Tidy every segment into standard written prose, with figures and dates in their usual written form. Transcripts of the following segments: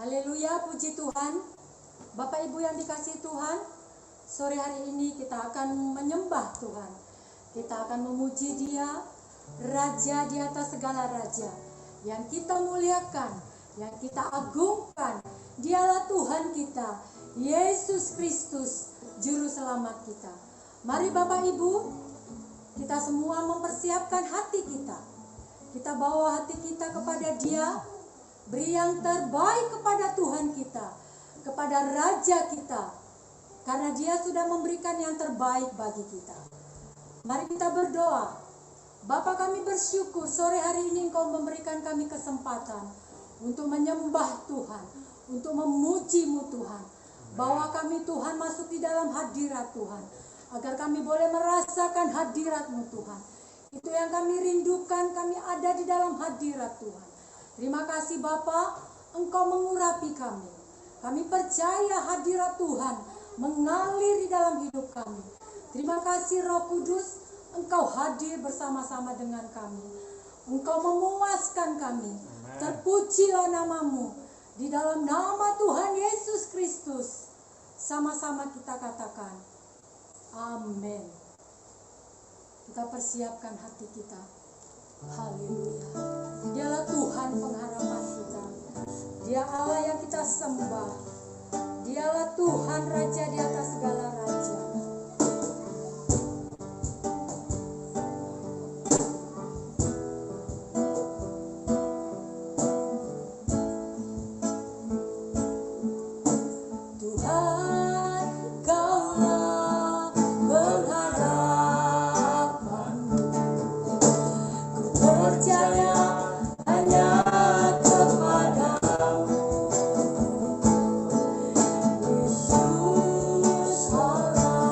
Haleluya, puji Tuhan. Bapak Ibu yang dikasihi Tuhan, sore hari ini kita akan menyembah Tuhan. Kita akan memuji Dia, Raja di atas segala raja, yang kita muliakan, yang kita agungkan. Dialah Tuhan kita, Yesus Kristus, Juru Selamat kita. Mari Bapak Ibu, kita semua mempersiapkan hati kita. Kita bawa hati kita kepada Dia, beri yang terbaik kepada Tuhan kita, kepada Raja kita, karena Dia sudah memberikan yang terbaik bagi kita. Mari kita berdoa. Bapa, kami bersyukur sore hari ini Engkau memberikan kami kesempatan untuk menyembah Tuhan, untuk memuji-Mu Tuhan. Bawa kami Tuhan masuk di dalam hadirat Tuhan, agar kami boleh merasakan hadirat-Mu Tuhan. Itu yang kami rindukan, kami ada di dalam hadirat Tuhan. Terima kasih Bapa, Engkau mengurapi kami. Kami percaya hadirat Tuhan mengalir di dalam hidup kami. Terima kasih Roh Kudus, Engkau hadir bersama-sama dengan kami. Engkau memuaskan kami. Terpujilah nama-Mu. Di dalam nama Tuhan Yesus Kristus, sama-sama kita katakan, amin. Kita persiapkan hati kita. Haleluya. Dialah Tuhan pengharapan kita. Dia Allah yang kita sembah. Dialah Tuhan Raja di atas segala raja. Yesus Allah.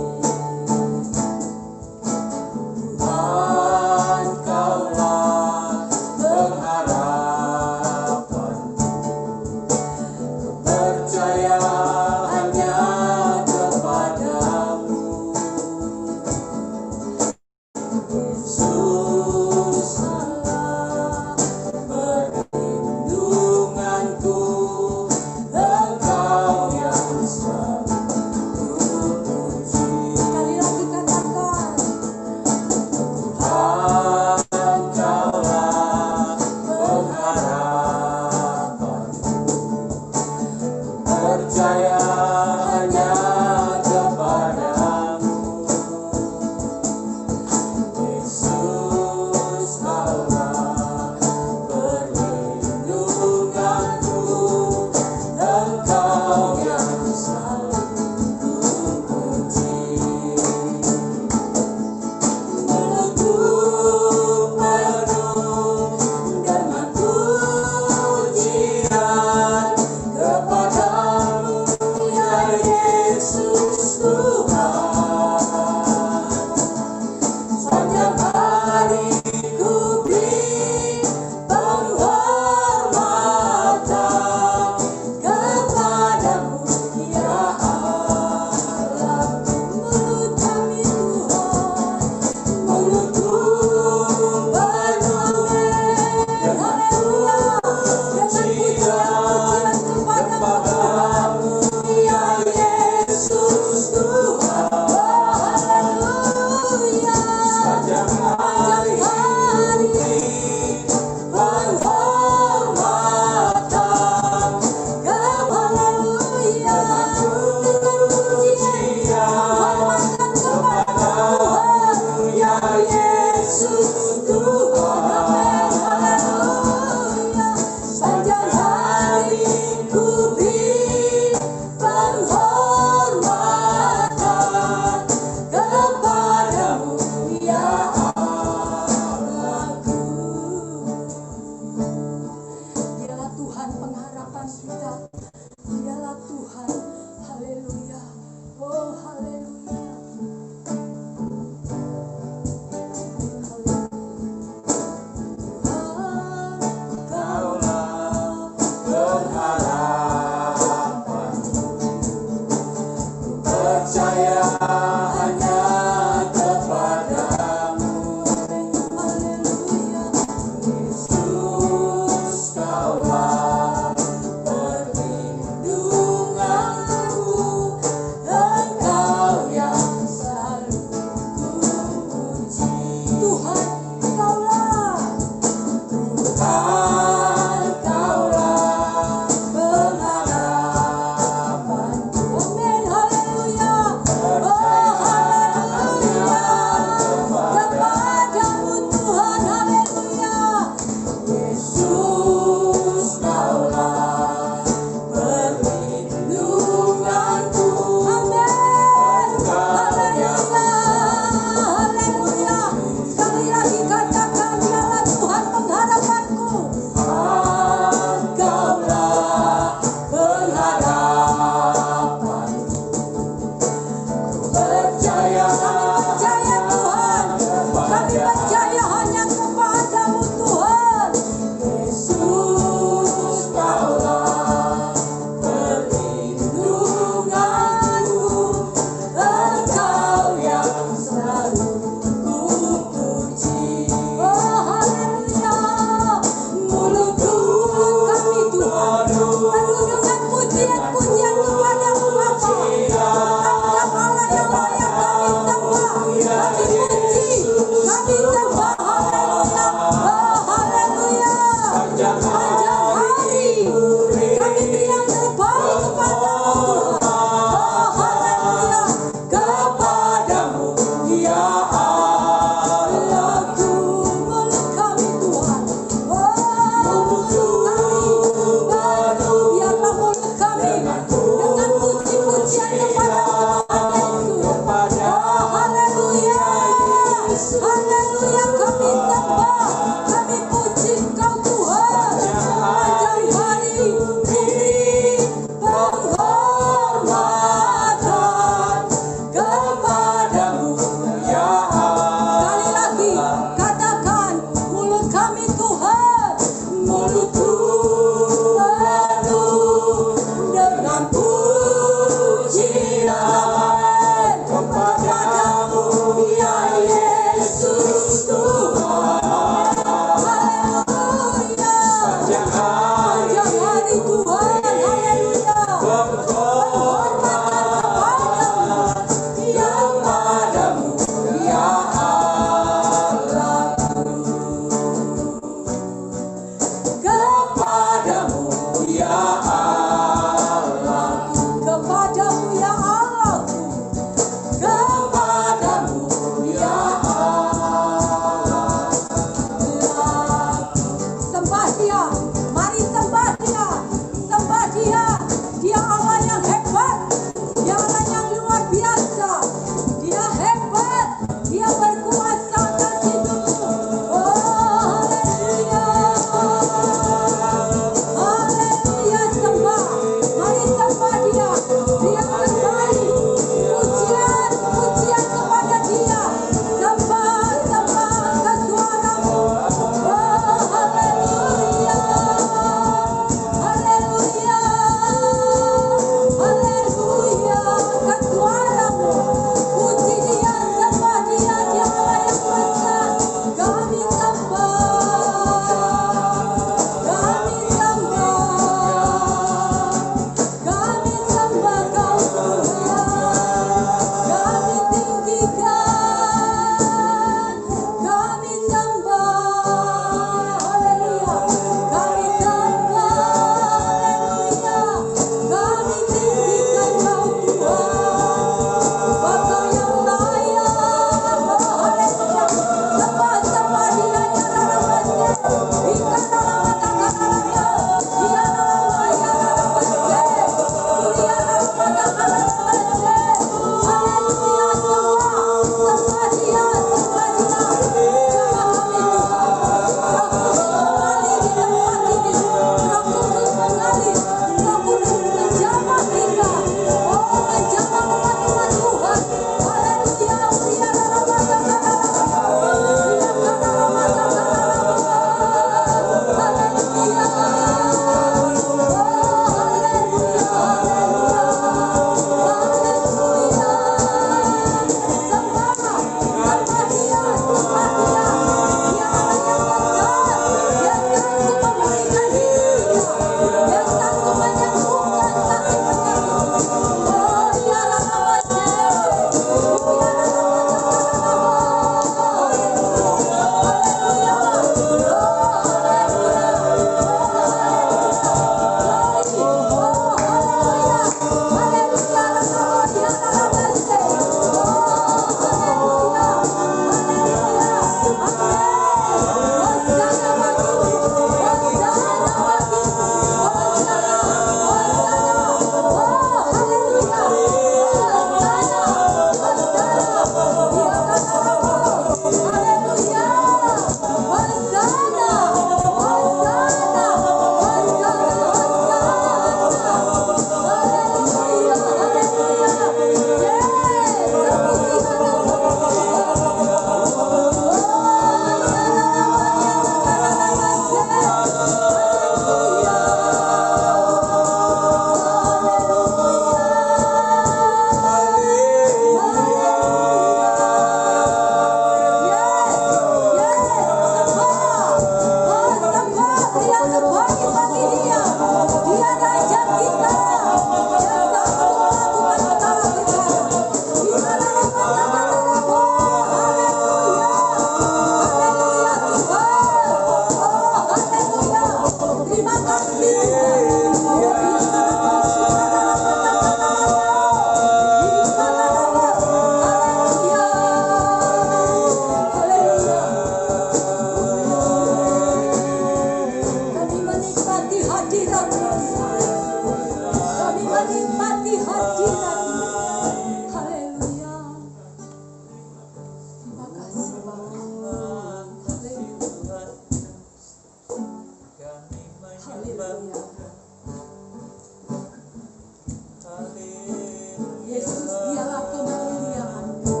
Yesus dialah kemuliaan kita.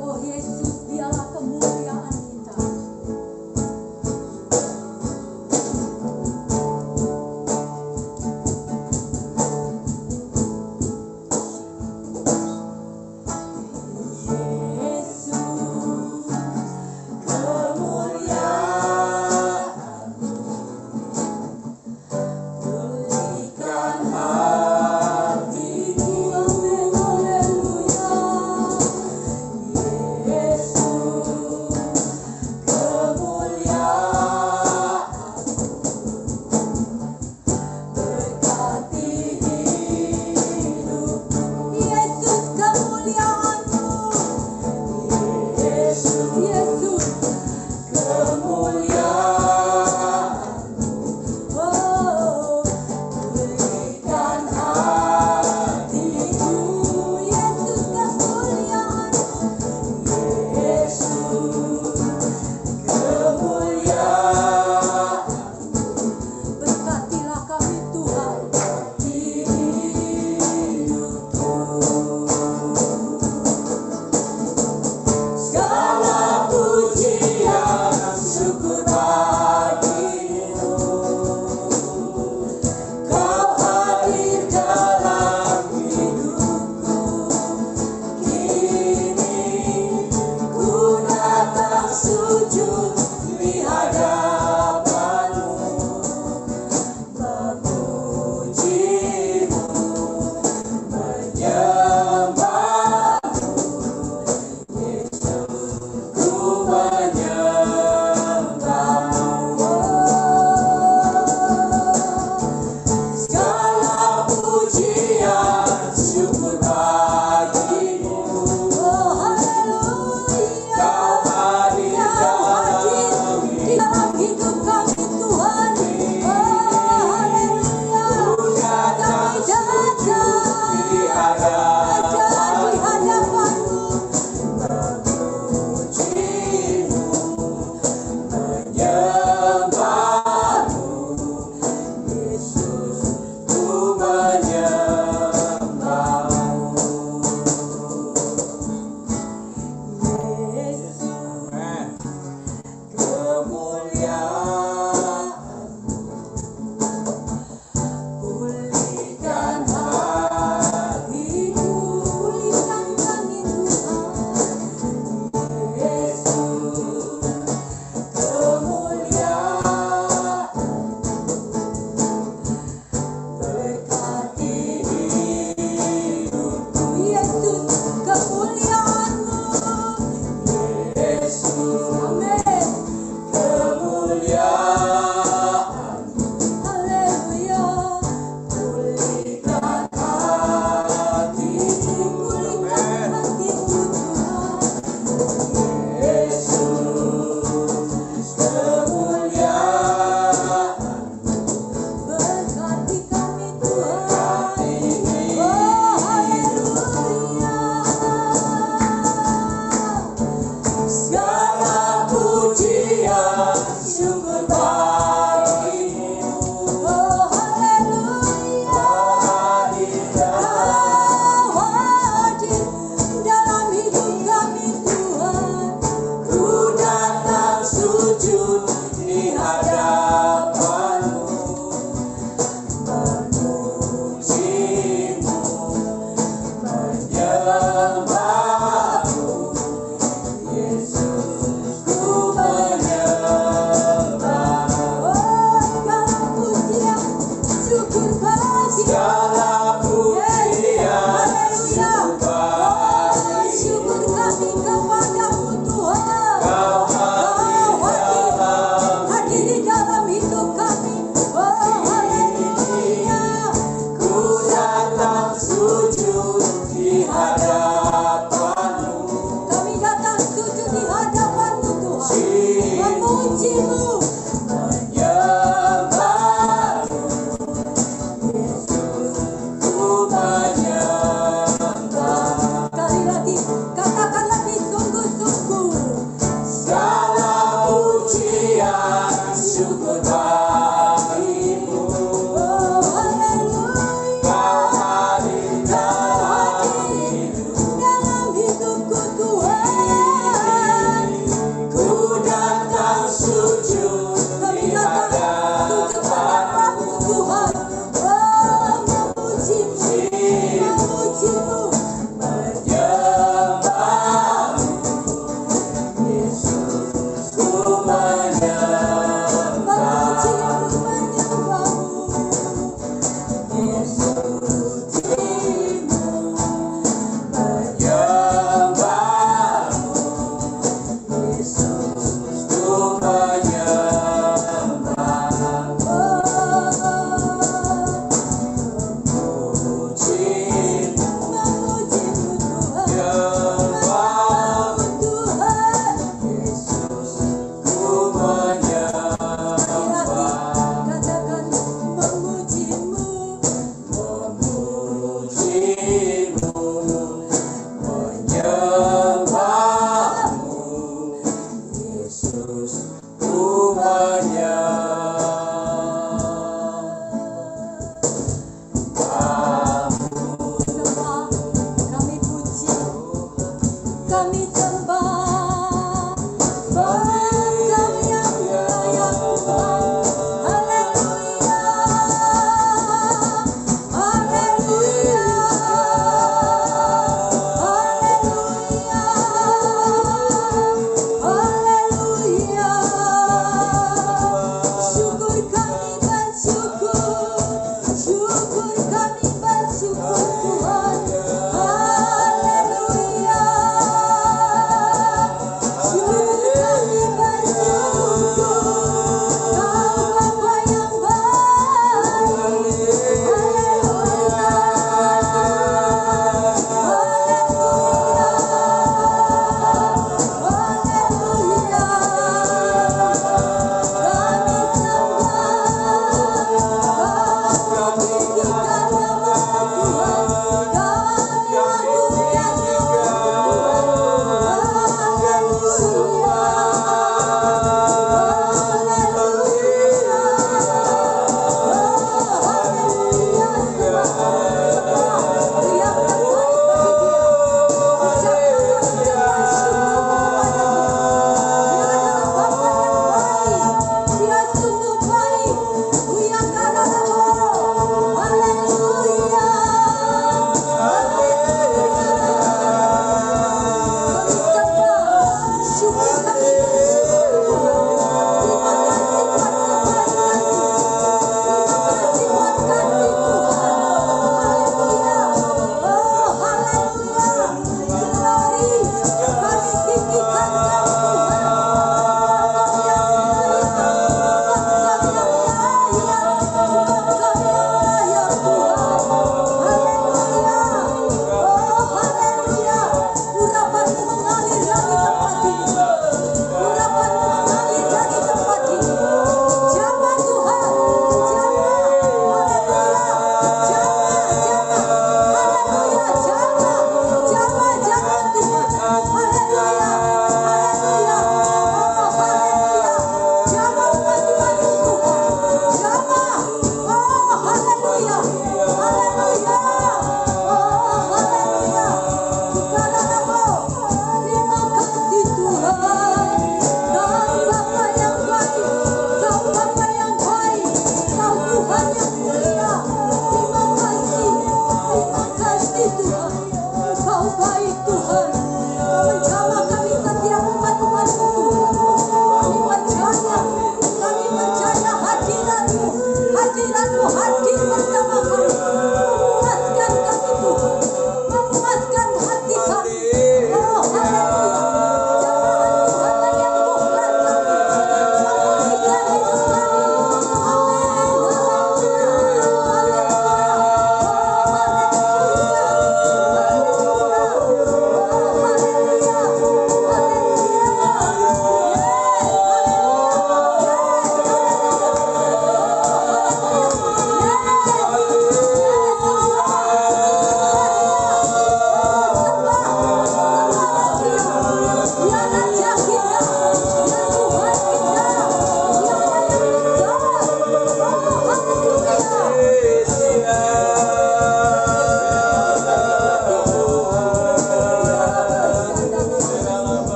Oh Yesus dialah kemuliaan kita. Yesus kemuliaan kami sembah, Bapa yang layak Tuhan. Haleluya, haleluya, haleluya, haleluya. Syukur kami bersyukur, syukur kami bersyukur Tuhan. Haleluya, syukur kami bersyukur. Kau Bapa yang baik. Haleluya, haleluya, kami sembah, kami tinggikan nama Tuhan, kami agungkan nama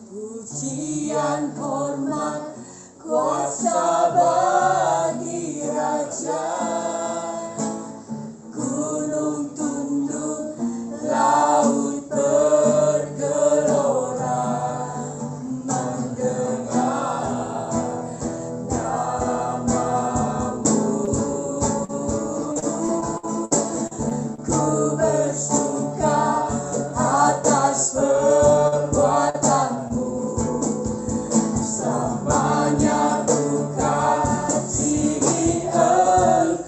Pujian, hormat, kuasa bagi Raja. Gunung tunduk, laut bergelora, mendengar namamu. Ku bersuka atas perbuatanmu. Selamanya ku kasihi Engkau.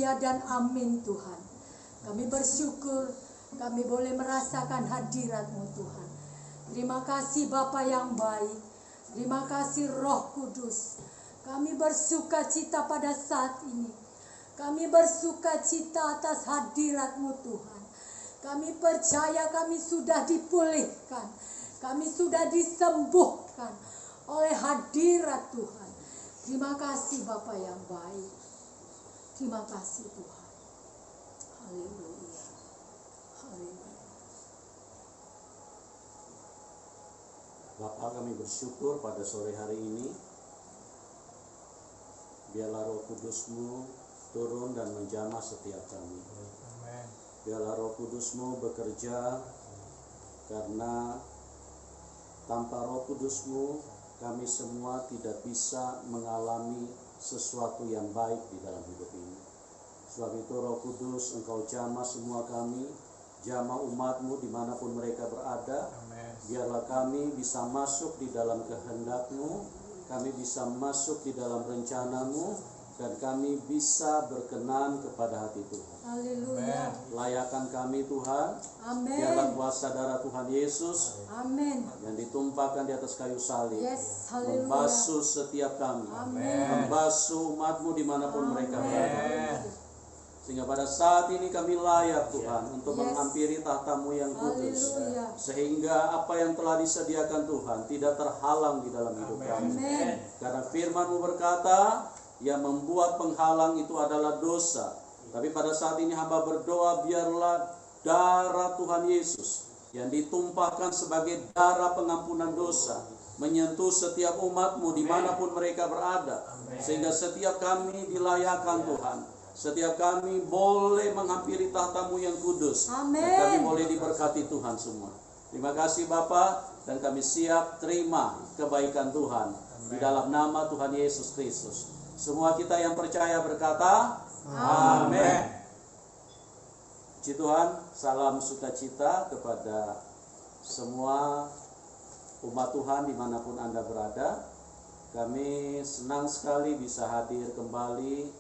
ya dan amin Tuhan. Kami bersyukur kami boleh merasakan hadirat-Mu Tuhan. Terima kasih Bapa yang baik. Terima kasih Roh Kudus. Kami bersuka cita pada saat ini. Kami bersuka cita atas hadirat-Mu Tuhan. Kami percaya kami sudah dipulihkan. Kami sudah disembuhkan oleh hadirat Tuhan. Terima kasih Bapa yang baik. Terima kasih Tuhan. Haleluya. Haleluya. Bapa, kami bersyukur pada sore hari ini. Biarlah Roh Kudus-Mu turun dan menjamah setiap kami. Amin. Biarlah Roh Kudus-Mu bekerja, karena tanpa Roh Kudus-Mu kami semua tidak bisa mengalami sesuatu yang baik di dalam hidup ini. Sebab itu Roh Kudus, Engkau jamah semua kami, jamah umat-Mu dimanapun mereka berada. Amin. Biarlah kami bisa masuk di dalam kehendak-Mu, kami bisa masuk di dalam rencana-Mu, dan kami bisa berkenan kepada hati Tuhan. Haleluya. Layakan kami Tuhan, Amin. biarlah kuasa darah Tuhan Yesus Amin. yang ditumpahkan di atas kayu salib Yes, haleluya. membasuh setiap kami, Amin. membasuh umat-Mu dimanapun mereka berada. Amin. Sehingga pada saat ini kami layak Tuhan untuk Yes. menghampiri tahta-Mu yang kudus. Haleluya. Sehingga apa yang telah disediakan Tuhan tidak terhalang di dalam hidup kami. Amin. Karena firman-Mu berkata, yang membuat penghalang itu adalah dosa. Tapi pada saat ini hamba berdoa, biarlah darah Tuhan Yesus yang ditumpahkan sebagai darah pengampunan dosa menyentuh setiap umat-Mu dimanapun mereka berada. Sehingga setiap kami dilayakan Tuhan, setiap kami boleh menghampiri tahta-Mu yang kudus. Amin. Dan kami boleh diberkati Tuhan semua. Terima kasih Bapa, dan kami siap terima kebaikan Tuhan di dalam nama Tuhan Yesus Kristus. Semua kita yang percaya berkata amin. Puji Tuhan, salam sukacita kepada semua umat Tuhan dimanapun Anda berada. Kami senang sekali bisa hadir kembali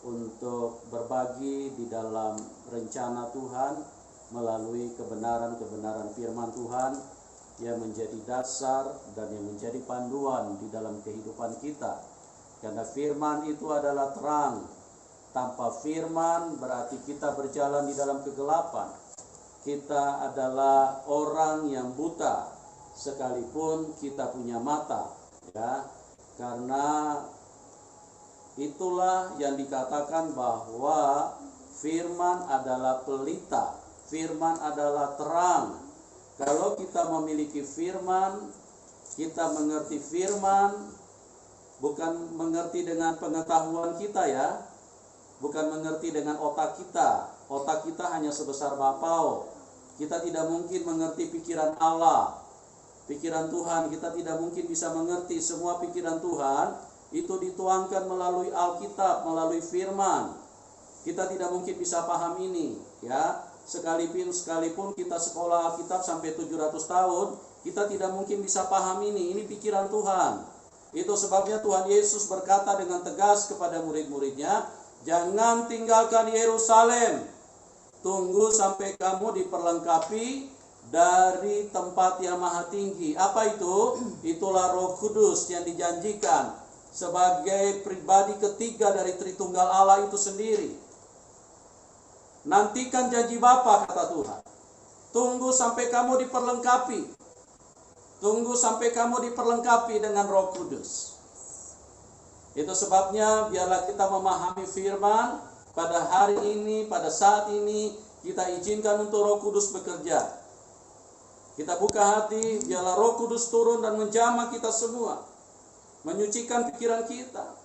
untuk berbagi di dalam rencana Tuhan melalui kebenaran-kebenaran firman Tuhan yang menjadi dasar dan yang menjadi panduan di dalam kehidupan kita. Karena firman itu adalah terang. Tanpa firman berarti kita berjalan di dalam kegelapan. Kita adalah orang yang buta sekalipun kita punya mata, ya. Karena itulah yang dikatakan bahwa firman adalah pelita, firman adalah terang. Kalau kita memiliki firman, kita mengerti firman, bukan mengerti dengan pengetahuan kita ya, bukan mengerti dengan otak kita. Otak kita hanya sebesar bapau. Kita tidak mungkin mengerti pikiran Allah, pikiran Tuhan. Kita tidak mungkin bisa mengerti semua pikiran Tuhan. Itu dituangkan melalui Alkitab, melalui firman. Kita tidak mungkin bisa paham ini, ya. Sekalipun kita sekolah Alkitab sampai 700 tahun, kita tidak mungkin bisa paham ini. Ini pikiran Tuhan. Itu sebabnya Tuhan Yesus berkata dengan tegas kepada murid-muridnya, jangan tinggalkan Yerusalem. Tunggu sampai kamu diperlengkapi dari tempat yang maha tinggi. Apa itu? Itulah Roh Kudus yang dijanjikan sebagai pribadi ketiga dari Tritunggal Allah itu sendiri. Nantikan janji Bapa, kata Tuhan. Tunggu sampai kamu diperlengkapi. Tunggu sampai kamu diperlengkapi dengan Roh Kudus. Itu sebabnya biarlah kita memahami firman pada hari ini, pada saat ini, kita izinkan untuk Roh Kudus bekerja. Kita buka hati, biarlah Roh Kudus turun dan menjamah kita semua. Menyucikan pikiran kita.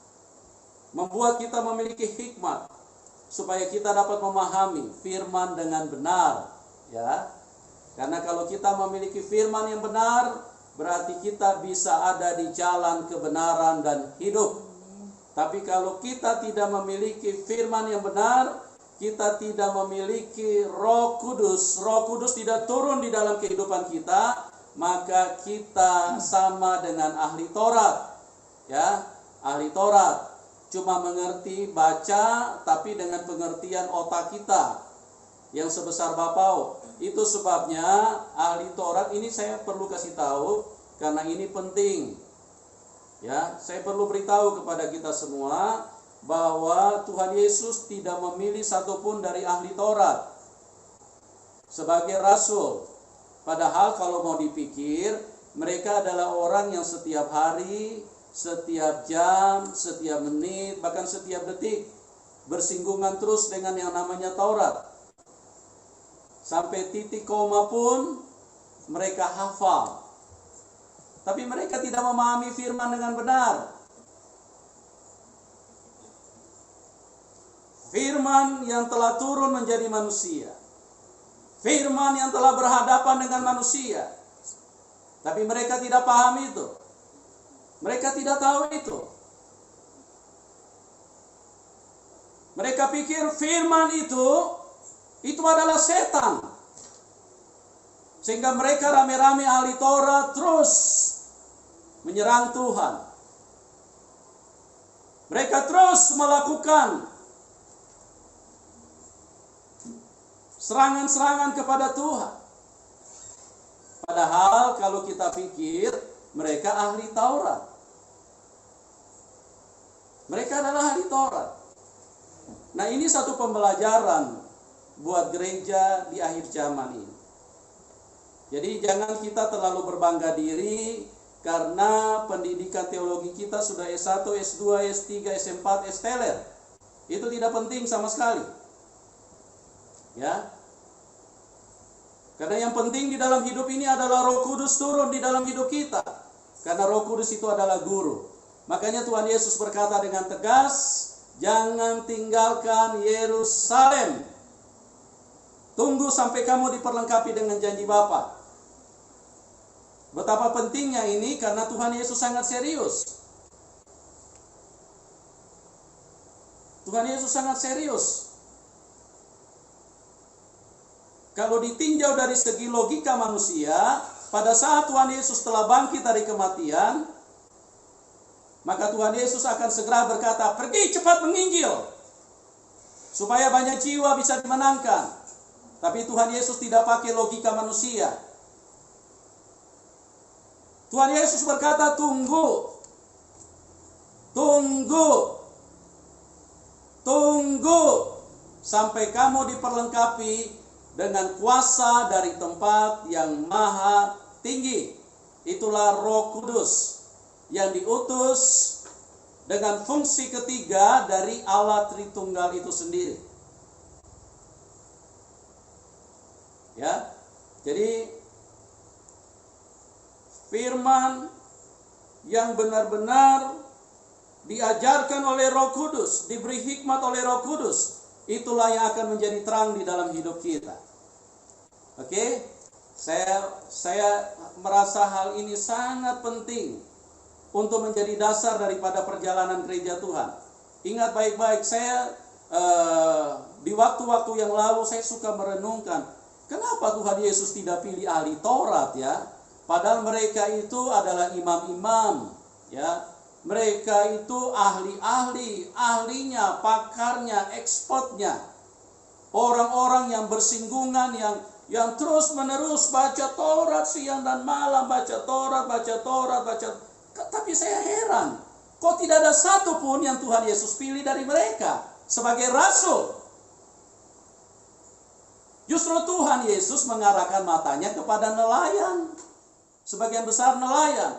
Membuat kita memiliki hikmat. Supaya kita dapat memahami firman dengan benar. Ya. Karena kalau kita memiliki firman yang benar, berarti kita bisa ada di jalan kebenaran dan hidup. Tapi kalau kita tidak memiliki firman yang benar, kita tidak memiliki Roh Kudus, Roh Kudus tidak turun di dalam kehidupan kita, maka kita sama dengan ahli Taurat. Ya, ahli Taurat. cuma mengerti baca, tapi dengan pengertian otak kita yang sebesar bapau. Itu sebabnya ahli Taurat ini saya perlu kasih tahu, karena ini penting. Ya, saya perlu beritahu kepada kita semua bahwa Tuhan Yesus tidak memilih satupun dari ahli Taurat sebagai rasul. Padahal kalau mau dipikir, mereka adalah orang yang setiap hari, setiap jam, setiap menit, bahkan setiap detik bersinggungan terus dengan yang namanya Taurat. Sampai titik koma pun mereka hafal. Tapi mereka tidak memahami firman dengan benar. Firman yang telah turun menjadi manusia. Firman yang telah berhadapan dengan manusia. Tapi mereka tidak paham itu. Mereka tidak tahu itu. Mereka pikir firman itu adalah setan. Sehingga mereka rame-rame ahli Taurat terus menyerang Tuhan. Mereka terus melakukan serangan-serangan kepada Tuhan. Padahal kalau kita pikir mereka ahli Taurat. Mereka adalah ahli Taurat. Nah, ini satu pembelajaran buat gereja di akhir zaman ini. Jadi jangan kita terlalu berbangga diri karena pendidikan teologi kita sudah S1, S2, S3, S4, S-teler. Itu tidak penting sama sekali. Ya. Karena yang penting di dalam hidup ini adalah Roh Kudus turun di dalam hidup kita. Karena Roh Kudus itu adalah guru. Makanya Tuhan Yesus berkata dengan tegas, jangan tinggalkan Yerusalem. Tunggu sampai kamu diperlengkapi dengan janji Bapa. Betapa pentingnya ini karena Tuhan Yesus sangat serius. Tuhan Yesus sangat serius. Kalau ditinjau dari segi logika manusia, pada saat Tuhan Yesus telah bangkit dari kematian, maka Tuhan Yesus akan segera berkata, pergi cepat menginjil, supaya banyak jiwa bisa dimenangkan. Tapi Tuhan Yesus tidak pakai logika manusia. Tuhan Yesus berkata, tunggu, sampai kamu diperlengkapi dengan kuasa dari tempat yang maha tinggi. Itulah Roh Kudus yang diutus dengan fungsi ketiga dari Allah Tritunggal itu sendiri. Ya, jadi firman yang benar-benar diajarkan oleh Roh Kudus, diberi hikmat oleh Roh Kudus, itulah yang akan menjadi terang di dalam hidup kita. Oke, saya merasa hal ini sangat penting untuk menjadi dasar daripada perjalanan gereja Tuhan. Ingat baik-baik, saya di waktu-waktu yang lalu saya suka merenungkan, kenapa Tuhan Yesus tidak pilih ahli Taurat ya? Padahal mereka itu adalah imam-imam, ya. Mereka itu ahlinya, pakarnya, ekspertnya. Orang-orang yang bersinggungan, yang terus-menerus baca Taurat siang dan malam, baca Taurat. Tapi saya heran, kok tidak ada satu pun yang Tuhan Yesus pilih dari mereka sebagai rasul. Justru Tuhan Yesus mengarahkan matanya kepada nelayan. Sebagian besar nelayan.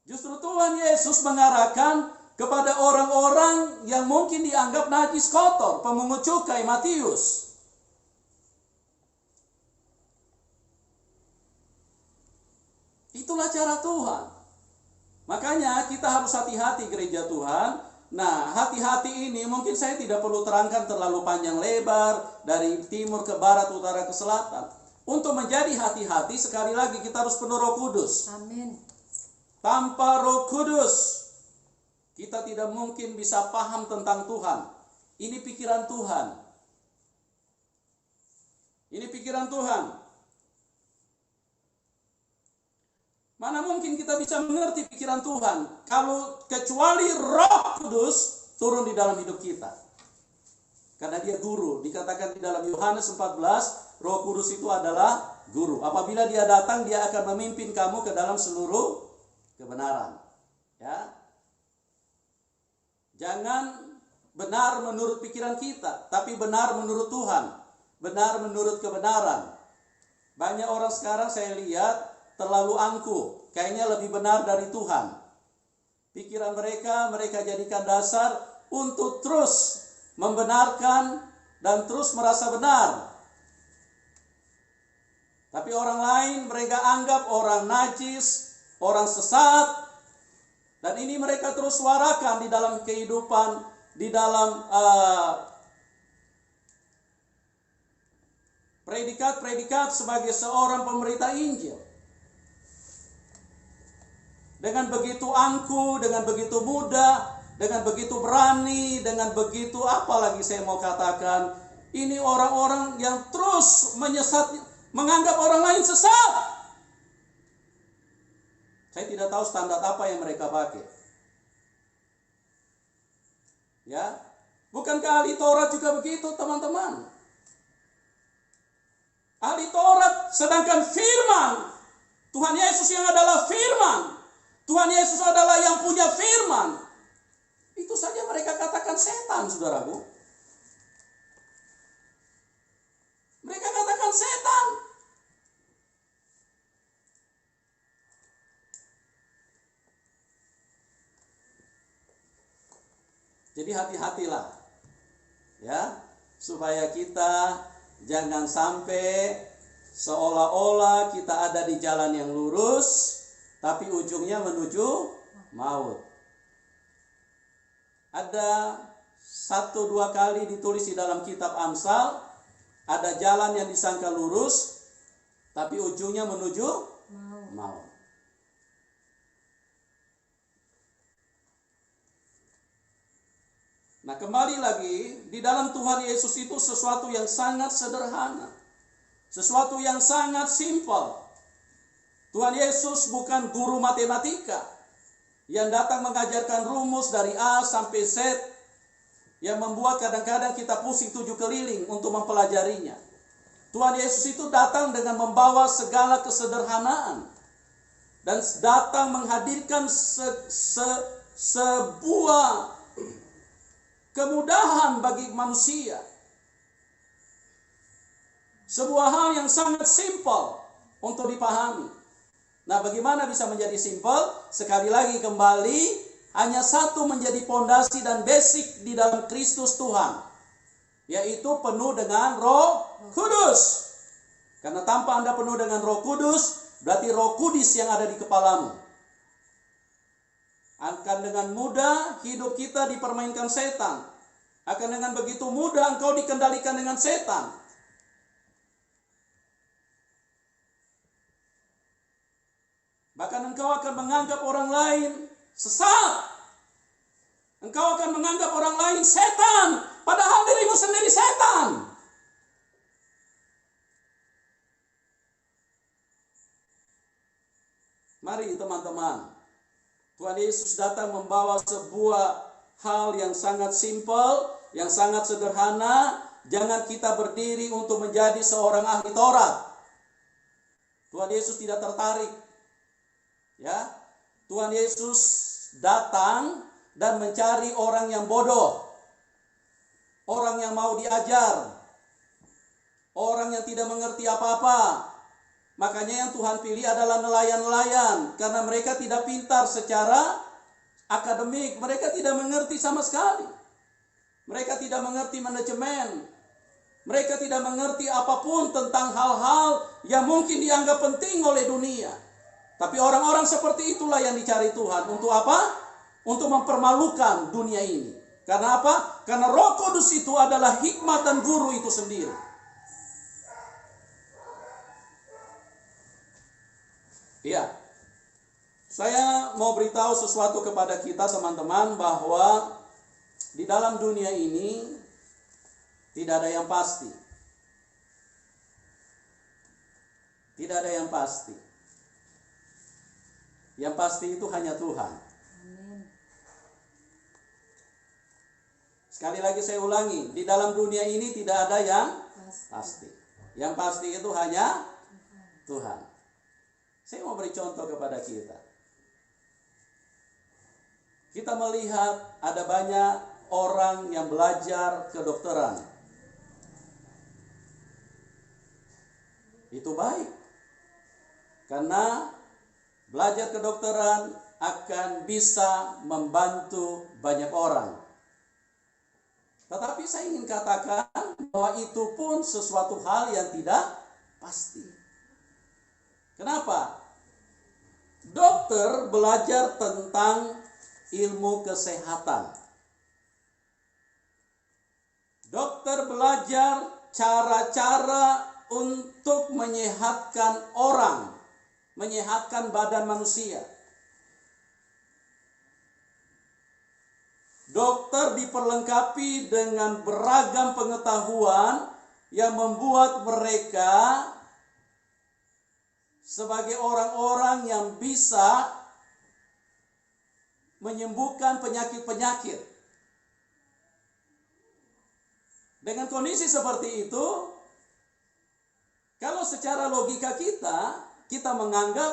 Justru Tuhan Yesus mengarahkan kepada orang-orang yang mungkin dianggap najis kotor, pemungut cukai, Matius. Itulah cara Tuhan. Makanya kita harus hati-hati gereja Tuhan. Nah, hati-hati ini mungkin saya tidak perlu terangkan terlalu panjang lebar dari timur ke barat, utara ke selatan. Untuk menjadi hati-hati, sekali lagi kita harus penuh Roh Kudus. Amin. Tanpa Roh Kudus, kita tidak mungkin bisa paham tentang Tuhan. Ini pikiran Tuhan. Ini pikiran Tuhan. Mana mungkin kita bisa mengerti pikiran Tuhan kalau kecuali Roh Kudus turun di dalam hidup kita. Karena dia guru. Dikatakan di dalam Yohanes 14, Roh Kudus itu adalah guru. Apabila dia datang, dia akan memimpin kamu ke dalam seluruh kebenaran. Ya. Jangan benar menurut pikiran kita, tapi benar menurut Tuhan. Benar menurut kebenaran. Banyak orang sekarang saya lihat terlalu angkuh, kayaknya lebih benar dari Tuhan. Pikiran mereka jadikan dasar untuk terus membenarkan dan terus merasa benar. Tapi orang lain mereka anggap orang najis, orang sesat, dan ini mereka terus suarakan di dalam kehidupan, di dalam predikat-predikat sebagai seorang pemberita Injil. Dengan begitu angkuh, dengan begitu mudah, dengan begitu berani, dengan begitu apa lagi saya mau katakan. Ini orang-orang yang terus menyesat, menganggap orang lain sesat. Saya tidak tahu standar apa yang mereka pakai. Ya, bukankah ahli Taurat juga begitu, teman-teman? Ahli Taurat, sedangkan firman Tuhan Yesus yang adalah firman, Tuhan Yesus adalah yang punya firman, itu saja mereka katakan setan, saudaraku. Mereka katakan setan. Jadi hati-hatilah, ya, supaya kita jangan sampai seolah-olah kita ada di jalan yang lurus, tapi ujungnya menuju maut. Ada 1-2 kali ditulis di dalam kitab Amsal, ada jalan yang disangka lurus, tapi ujungnya menuju maut. Nah, kembali lagi, di dalam Tuhan Yesus itu sesuatu yang sangat sederhana. Sesuatu yang sangat simpel. Tuhan Yesus bukan guru matematika yang datang mengajarkan rumus dari A sampai Z yang membuat kadang-kadang kita pusing 7 keliling untuk mempelajarinya. Tuhan Yesus itu datang dengan membawa segala kesederhanaan dan datang menghadirkan sebuah kemudahan bagi manusia. Sebuah hal yang sangat simpel untuk dipahami. Nah, bagaimana bisa menjadi simpel? Sekali lagi kembali, hanya satu menjadi pondasi dan basic di dalam Kristus Tuhan, yaitu penuh dengan Roh Kudus. Karena tanpa Anda penuh dengan Roh Kudus, berarti Roh Kudus yang ada di kepalamu. Akan dengan mudah hidup kita dipermainkan setan. Akan dengan begitu mudah engkau dikendalikan dengan setan. Bahkan engkau akan menganggap orang lain sesat. Engkau akan menganggap orang lain setan, padahal dirimu sendiri setan. Mari teman-teman, Tuhan Yesus datang membawa sebuah hal yang sangat simpel, yang sangat sederhana. Jangan kita berdiri untuk menjadi seorang ahli Taurat. Tuhan Yesus tidak tertarik. Ya, Tuhan Yesus datang dan mencari orang yang bodoh, orang yang mau diajar, orang yang tidak mengerti apa-apa. Makanya yang Tuhan pilih adalah nelayan-nelayan, karena mereka tidak pintar secara akademik, mereka tidak mengerti sama sekali. Mereka tidak mengerti manajemen, mereka tidak mengerti apapun tentang hal-hal yang mungkin dianggap penting oleh dunia. Tapi orang-orang seperti itulah yang dicari Tuhan. Untuk apa? Untuk mempermalukan dunia ini. Karena apa? Karena Roh Kudus itu adalah hikmat dan guru itu sendiri. Iya. Saya mau beritahu sesuatu kepada kita teman-teman, bahwa di dalam dunia ini tidak ada yang pasti. Tidak ada yang pasti. Yang pasti itu hanya Tuhan. Amin. Sekali lagi saya ulangi, di dalam dunia ini tidak ada yang Pasti. pasti. Yang pasti itu hanya Tuhan. Saya mau beri contoh kepada kita. Kita melihat ada banyak orang yang belajar kedokteran. Itu baik. Karena belajar kedokteran akan bisa membantu banyak orang. Tetapi saya ingin katakan bahwa itu pun sesuatu hal yang tidak pasti. Kenapa? Dokter belajar tentang ilmu kesehatan. Dokter belajar cara-cara untuk menyehatkan orang, menyehatkan badan manusia. Dokter diperlengkapi dengan beragam pengetahuan yang membuat mereka sebagai orang-orang yang bisa menyembuhkan penyakit-penyakit. Dengan kondisi seperti itu, kalau secara logika kita menganggap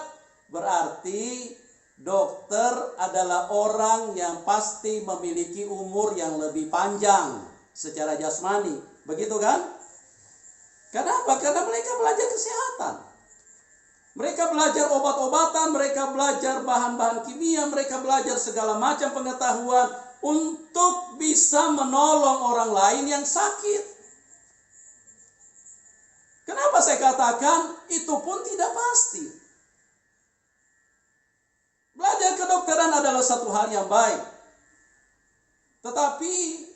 berarti dokter adalah orang yang pasti memiliki umur yang lebih panjang secara jasmani. Begitu kan? Kenapa? Karena mereka belajar kesehatan. Mereka belajar obat-obatan, mereka belajar bahan-bahan kimia, mereka belajar segala macam pengetahuan untuk bisa menolong orang lain yang sakit. Kenapa saya katakan itu pun tidak pasti? Belajar kedokteran adalah satu hal yang baik. Tetapi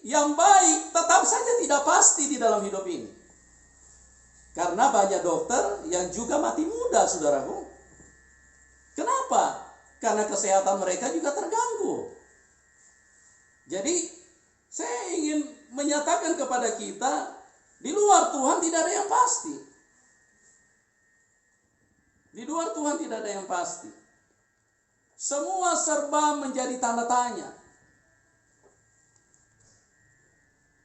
yang baik tetap saja tidak pasti di dalam hidup ini. Karena banyak dokter yang juga mati muda, saudaraku. Kenapa? Karena kesehatan mereka juga terganggu. Jadi, saya ingin menyatakan kepada kita, di luar Tuhan tidak ada yang pasti. Di luar Tuhan tidak ada yang pasti. Semua serba menjadi tanda tanya.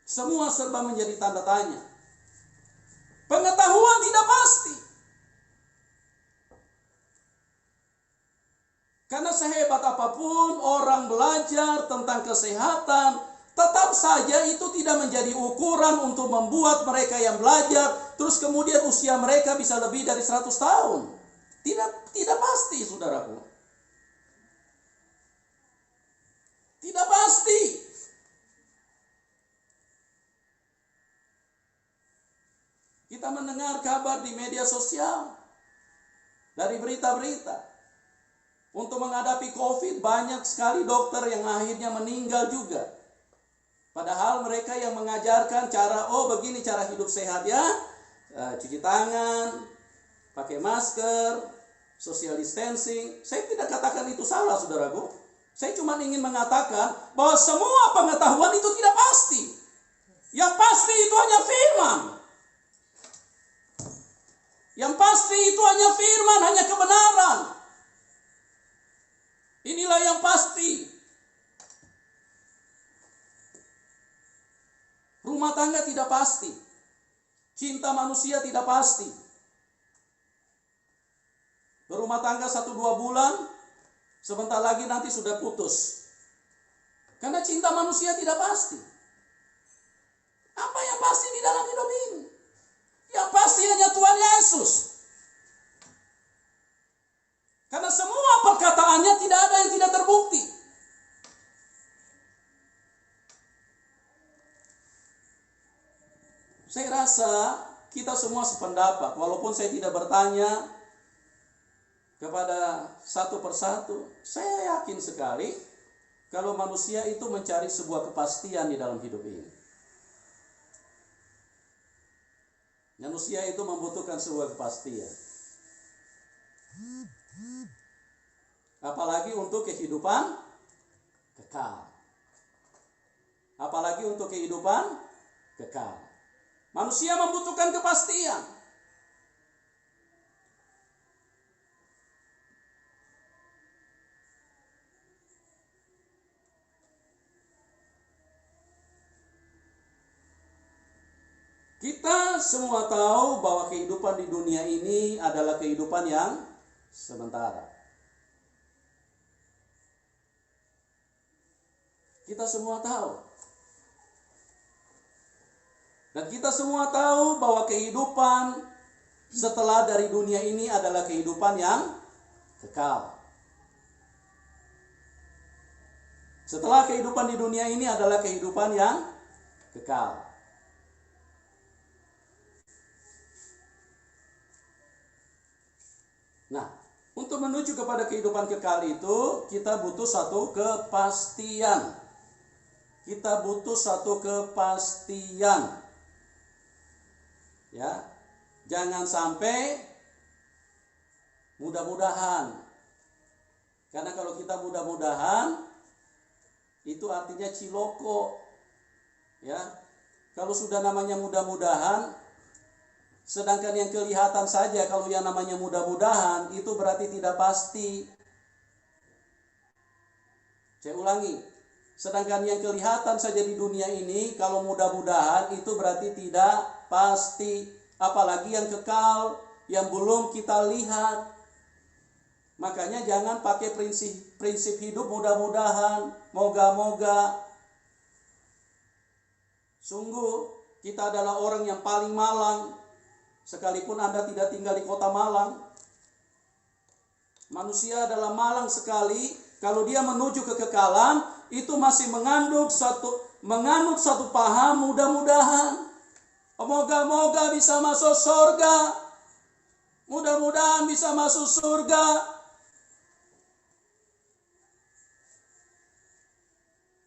Semua serba menjadi tanda tanya. Pengetahuan tidak pasti. Karena sehebat apapun orang belajar tentang kesehatan, tetap saja itu tidak menjadi ukuran untuk membuat mereka yang belajar, terus kemudian usia mereka bisa lebih dari 100 tahun. Tidak pasti, saudaraku. Tidak pasti. Kita mendengar kabar di media sosial, dari berita-berita. Untuk menghadapi COVID, banyak sekali dokter yang akhirnya meninggal juga. Padahal mereka yang mengajarkan cara, begini cara hidup sehat ya. Cuci tangan, pakai masker, social distancing. Saya tidak katakan itu salah, saudaraku. Saya cuma ingin mengatakan bahwa semua pengetahuan itu tidak pasti. Yang pasti itu hanya firman. Yang pasti itu hanya firman, hanya kebenaran. Inilah yang pasti. Rumah tangga tidak pasti. Cinta manusia tidak pasti. Berumah tangga 1-2 bulan, sebentar lagi nanti sudah putus. Karena cinta manusia tidak pasti. Apa yang pasti di dalam hidup ini? Yang pasti hanya Tuhan Yesus. Karena semua perkataannya tidak ada yang tidak terbukti. Saya rasa kita semua sependapat, walaupun saya tidak bertanya kepada satu persatu, saya yakin sekali kalau manusia itu mencari sebuah kepastian di dalam hidup ini. Manusia itu membutuhkan sebuah kepastian. Apalagi untuk kehidupan kekal. Apalagi untuk kehidupan kekal. Manusia membutuhkan kepastian. Kita semua tahu bahwa kehidupan di dunia ini adalah kehidupan yang sementara. Kita semua tahu. Dan kita semua tahu bahwa kehidupan setelah dari dunia ini adalah kehidupan yang kekal. Setelah kehidupan di dunia ini adalah kehidupan yang kekal. Nah, untuk menuju kepada kehidupan kekal itu, kita butuh satu kepastian. Kita butuh satu kepastian. Ya, jangan sampai mudah-mudahan. Karena kalau kita mudah-mudahan, itu artinya ciloko. Ya, kalau sudah namanya mudah-mudahan, sedangkan yang kelihatan saja kalau yang namanya mudah-mudahan itu berarti tidak pasti. Saya ulangi, sedangkan yang kelihatan saja di dunia ini kalau mudah-mudahan itu berarti tidak pasti. Apalagi yang kekal, yang belum kita lihat. Makanya jangan pakai prinsip hidup mudah-mudahan, moga-moga. Sungguh kita adalah orang yang paling malang, sekalipun Anda tidak tinggal di kota Malang. Manusia adalah malang sekali kalau dia menuju kekekalan itu masih menganut satu paham mudah-mudahan. Moga-moga bisa masuk surga. Mudah-mudahan bisa masuk surga.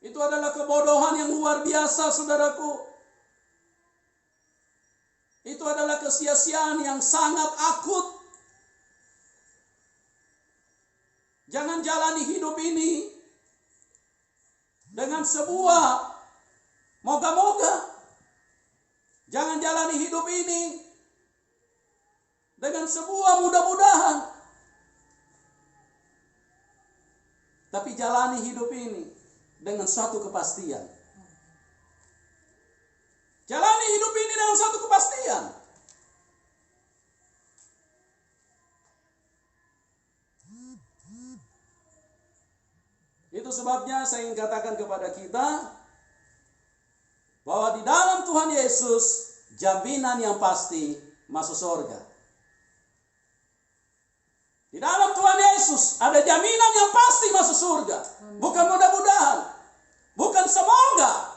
Itu adalah kebodohan yang luar biasa, saudaraku. Itu adalah kesia-siaan yang sangat akut. Jangan jalani hidup ini dengan sebuah moga-moga. Jangan jalani hidup ini dengan sebuah mudah-mudahan. Tapi jalani hidup ini dengan suatu kepastian. Jalani hidup ini dengan satu kepastian. Itu sebabnya saya ingin katakan kepada kita bahwa di dalam Tuhan Yesus jaminan yang pasti masuk surga. Di dalam Tuhan Yesus ada jaminan yang pasti masuk surga. Bukan mudah-mudahan. Bukan semoga.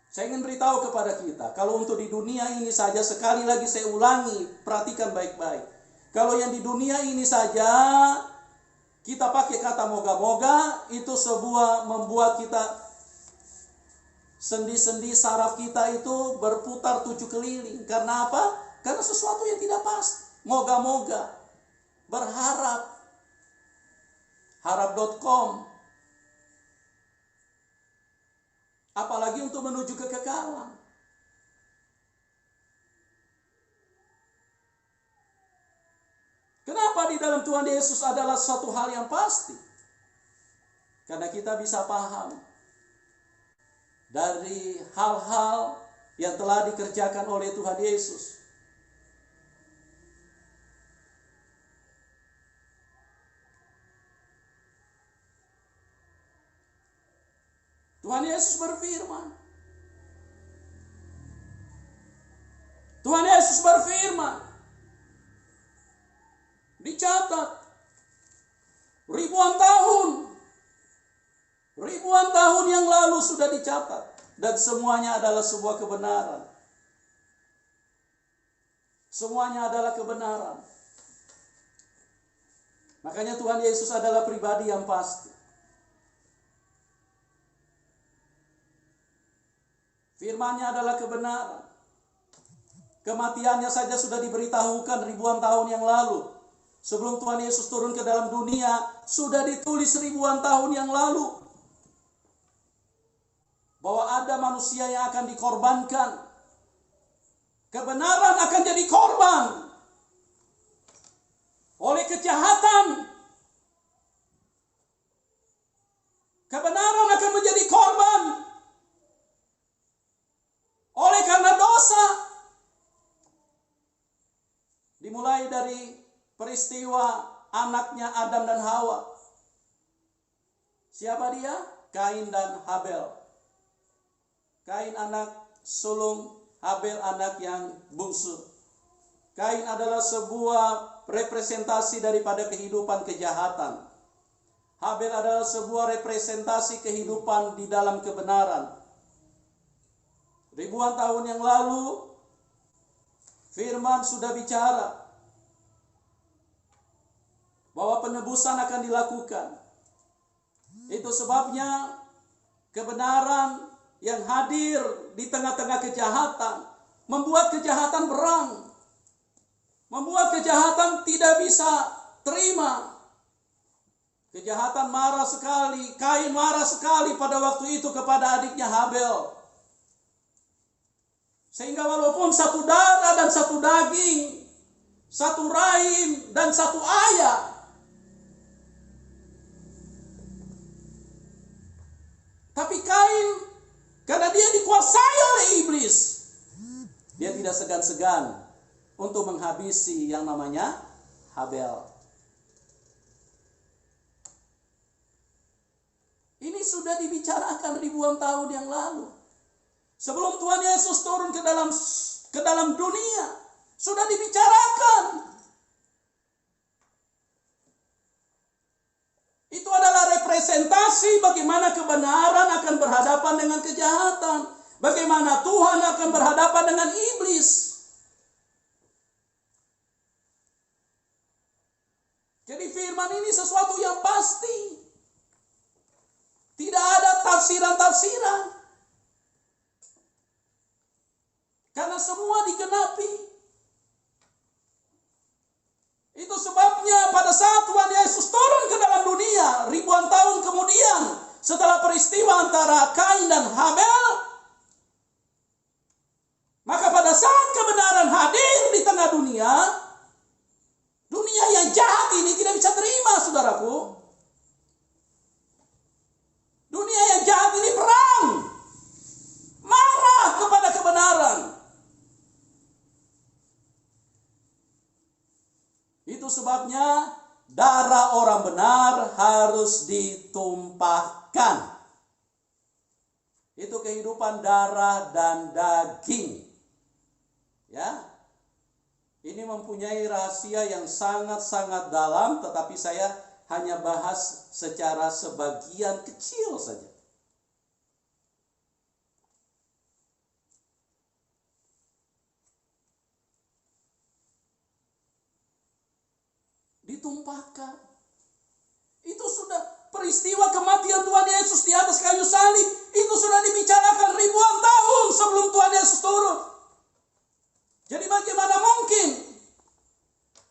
Saya ingin beritahu kepada kita, kalau untuk di dunia ini saja, sekali lagi saya ulangi, perhatikan baik-baik. Kalau yang di dunia ini saja, kita pakai kata moga-moga, itu sebuah membuat kita, sendi-sendi saraf kita itu berputar 7 keliling. Karena apa? Karena sesuatu yang tidak pasti. Moga-moga. Berharap. Harap.com. Apalagi untuk menuju kekekalan. Kenapa di dalam Tuhan Yesus adalah suatu hal yang pasti? Karena kita bisa paham dari hal-hal yang telah dikerjakan oleh Tuhan Yesus. Tuhan Yesus berfirman. Tuhan Yesus berfirman. Dicatat. Ribuan tahun yang lalu sudah dicatat. Dan semuanya adalah sebuah kebenaran. Semuanya adalah kebenaran. Makanya Tuhan Yesus adalah pribadi yang pasti. Firman-Nya adalah kebenaran. Kematiannya saja sudah diberitahukan ribuan tahun yang lalu. Sebelum Tuhan Yesus turun ke dalam dunia, sudah ditulis ribuan tahun yang lalu. Bahwa ada manusia yang akan dikorbankan. Kebenaran akan jadi korban. Oleh kejahatan. Kebenaran akan menjadi korban dari peristiwa anaknya Adam dan Hawa. Siapa dia? Kain dan Habel. Kain anak sulung, Habel anak yang bungsu. Kain adalah sebuah representasi daripada kehidupan kejahatan. Habel adalah sebuah representasi kehidupan di dalam kebenaran. Ribuan tahun yang lalu, firman sudah bicara bahwa penebusan akan dilakukan. Itu sebabnya kebenaran yang hadir di tengah-tengah kejahatan membuat kejahatan berang. Membuat kejahatan tidak bisa terima. Kejahatan marah sekali, Kain marah sekali pada waktu itu kepada adiknya Habel. Sehingga walaupun satu darah dan satu daging, satu rahim dan satu ayah, tapi Kain, karena dia dikuasai oleh iblis, dia tidak segan-segan untuk menghabisi yang namanya Habel. Ini sudah dibicarakan ribuan tahun yang lalu. Sebelum Tuhan Yesus turun ke dalam dunia, sudah dibicarakan. Itu adalah representasi bagaimana kebenaran akan berhadapan dengan kejahatan. Bagaimana Tuhan akan berhadapan dengan iblis. Jadi firman ini sesuatu yang pasti. Tidak ada tafsiran-tafsiran. Karena semua digenapi. Itu sebabnya pada saat Tuhan Yesus turun ke dalam dunia, ribuan tahun kemudian, setelah peristiwa antara Kain dan Habel, maka pada saat kebenaran hadir di tengah dunia, dunia yang jahat ini tidak bisa terima, saudaraku. Dunia yang jahat ini perang, marah kepada kebenaran. Itu sebabnya darah orang benar harus ditumpahkan. Itu kehidupan darah dan daging. Ya. Ini mempunyai rahasia yang sangat-sangat dalam, tetapi saya hanya bahas secara sebagian kecil saja. Ditumpahkan. Itu sudah peristiwa kematian Tuhan Yesus di atas kayu salib. Itu sudah dibicarakan ribuan tahun sebelum Tuhan Yesus turun. Jadi bagaimana mungkin?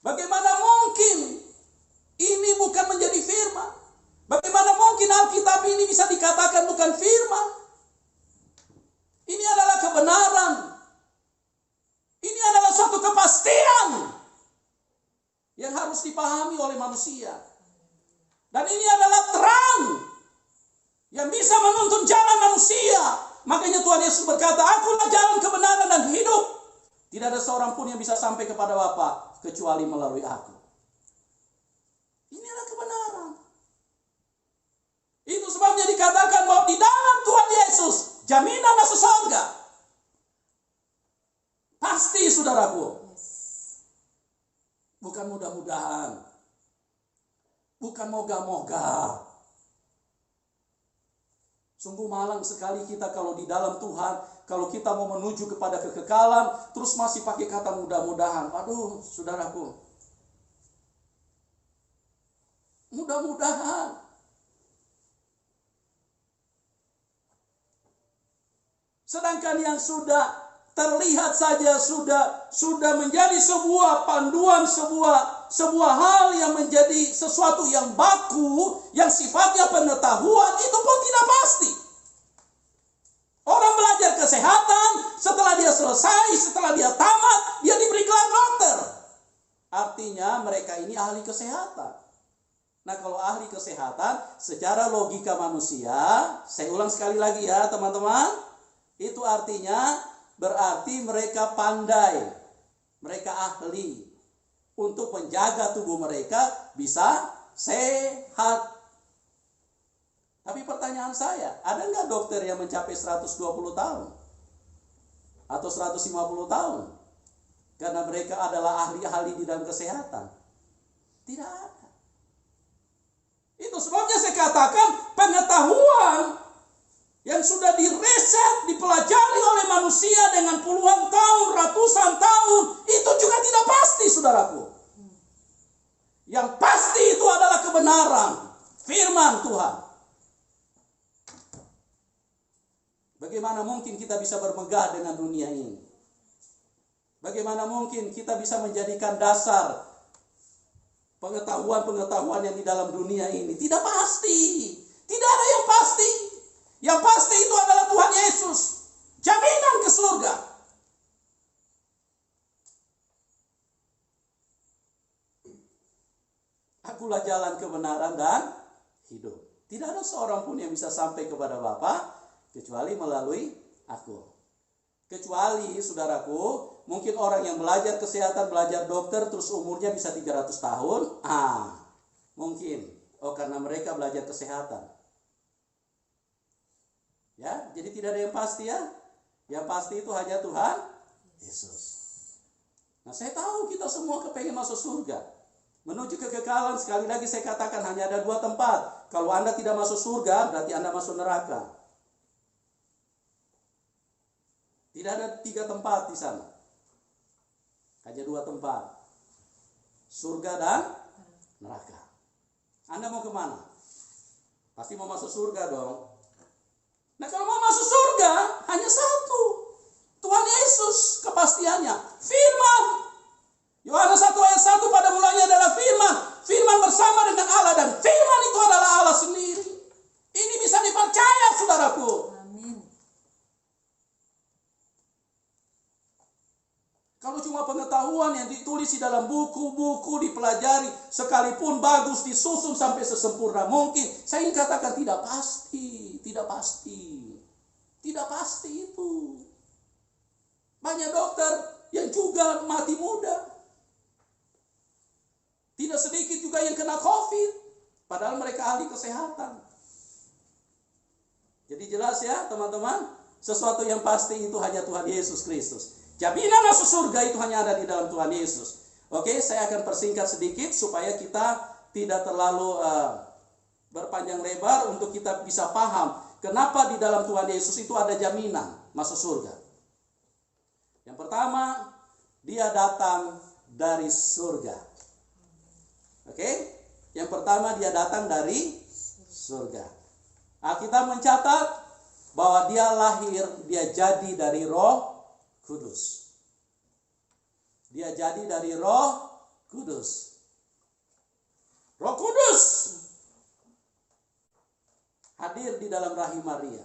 Bagaimana mungkin ini bukan menjadi firman? Bagaimana mungkin Alkitab ini bisa dikatakan bukan firman? Ini adalah kebenaran. Ini adalah suatu kepastian yang harus dipahami oleh manusia. Dan ini adalah terang yang bisa menuntun jalan manusia. Makanya Tuhan Yesus berkata, "Akulah jalan kebenaran dan hidup. Tidak ada seorang pun yang bisa sampai kepada Bapa kecuali melalui aku." Inilah kebenaran. Itu sebabnya dikatakan bahwa di dalam Tuhan Yesus jaminan masuk surga. Pasti, saudaraku. Bukan mudah-mudahan. Bukan moga-moga. Sungguh malang sekali kita kalau di dalam Tuhan, kalau kita mau menuju kepada kekekalan, terus masih pakai kata mudah-mudahan. Aduh, saudaraku. Mudah-mudahan. Sedangkan yang sudah terlihat saja sudah menjadi sebuah panduan, sebuah hal yang menjadi sesuatu yang baku, yang sifatnya pengetahuan, itu pun tidak pasti. Orang belajar kesehatan, setelah dia selesai, setelah dia tamat, dia diberi gelar dokter. Artinya mereka ini ahli kesehatan. Nah, kalau ahli kesehatan, secara logika manusia, saya ulang sekali lagi ya teman-teman, itu artinya berarti mereka pandai, mereka ahli. untuk menjaga tubuh mereka bisa sehat. Tapi pertanyaan saya, ada nggak dokter yang mencapai 120 tahun? Atau 150 tahun? Karena mereka adalah ahli-ahli di dalam kesehatan. Tidak ada. Itu sebabnya saya katakan pengetahuan yang sudah direset, dipelajari oleh manusia dengan puluhan tahun, ratusan tahun, itu juga tidak pasti, saudaraku. Yang pasti itu adalah kebenaran firman Tuhan. Bagaimana mungkin kita bisa bermegah dengan dunia ini? Bagaimana mungkin kita bisa menjadikan dasar pengetahuan-pengetahuan yang di dalam dunia ini? Tidak pasti. Tidak ada yang pasti. Yang pasti itu adalah Tuhan Yesus. Jaminan ke surga. Akulah jalan kebenaran dan hidup. Tidak ada seorang pun yang bisa sampai kepada Bapa kecuali melalui aku. Kecuali, saudaraku, mungkin orang yang belajar kesehatan, belajar dokter, terus umurnya bisa 300 tahun. Mungkin. Karena mereka belajar kesehatan. Ya, jadi tidak ada yang pasti ya. Yang pasti itu hanya Tuhan Yesus. Nah, saya tahu kita semua kepengen masuk surga. Menuju kekekalan, sekali lagi saya katakan hanya ada 2 tempat. Kalau Anda tidak masuk surga, berarti Anda masuk neraka. Tidak ada 3 tempat di sana. Hanya 2 tempat. Surga dan neraka. Anda mau kemana? Pasti mau masuk surga dong. Nah, kalau mau masuk surga, hanya satu. Tuhan Yesus kepastiannya. Firman. Yohanes 1 ayat 1 pada mulanya adalah firman. Firman bersama dengan Allah dan firman itu adalah Allah sendiri. Ini bisa dipercaya, saudaraku. Amin. Kalau cuma pengetahuan yang ditulis di dalam buku-buku dipelajari, sekalipun bagus disusun sampai sesempurna mungkin, saya ingin katakan tidak pasti, tidak pasti. Tidak pasti itu. Banyak dokter yang juga mati muda. Tidak sedikit juga yang kena COVID, padahal mereka ahli kesehatan. Jadi jelas ya, teman-teman, sesuatu yang pasti itu hanya Tuhan Yesus Kristus. Jaminan masuk surga itu hanya ada di dalam Tuhan Yesus. Oke, saya akan persingkat sedikit supaya kita tidak terlalu berpanjang lebar untuk kita bisa paham kenapa di dalam Tuhan Yesus itu ada jaminan masuk surga. Yang pertama, dia datang dari surga. Oke, yang pertama dia datang dari surga. Alkitab mencatat bahwa dia lahir, dia jadi dari Roh Kudus. Dia jadi dari Roh Kudus. Roh Kudus hadir di dalam rahim Maria.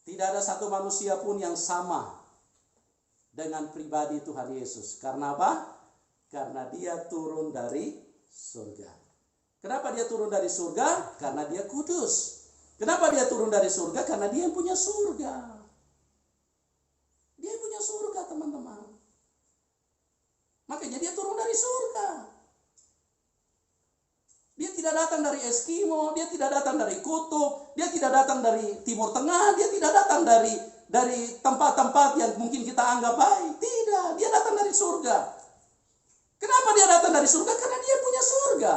Tidak ada satu manusia pun yang sama dengan pribadi Tuhan Yesus. Karena apa? Karena dia turun dari surga. Kenapa dia turun dari surga? Karena dia kudus. Kenapa dia turun dari surga? Karena dia yang punya surga. Dia yang punya surga, teman-teman. Makanya dia turun dari surga. Dia tidak datang dari Eskimo, dia tidak datang dari kutub, dia tidak datang dari Timur Tengah, dia tidak datang dari tempat-tempat yang mungkin kita anggap baik. Tidak, dia datang dari surga. Kenapa dia datang dari surga? Karena dia punya surga.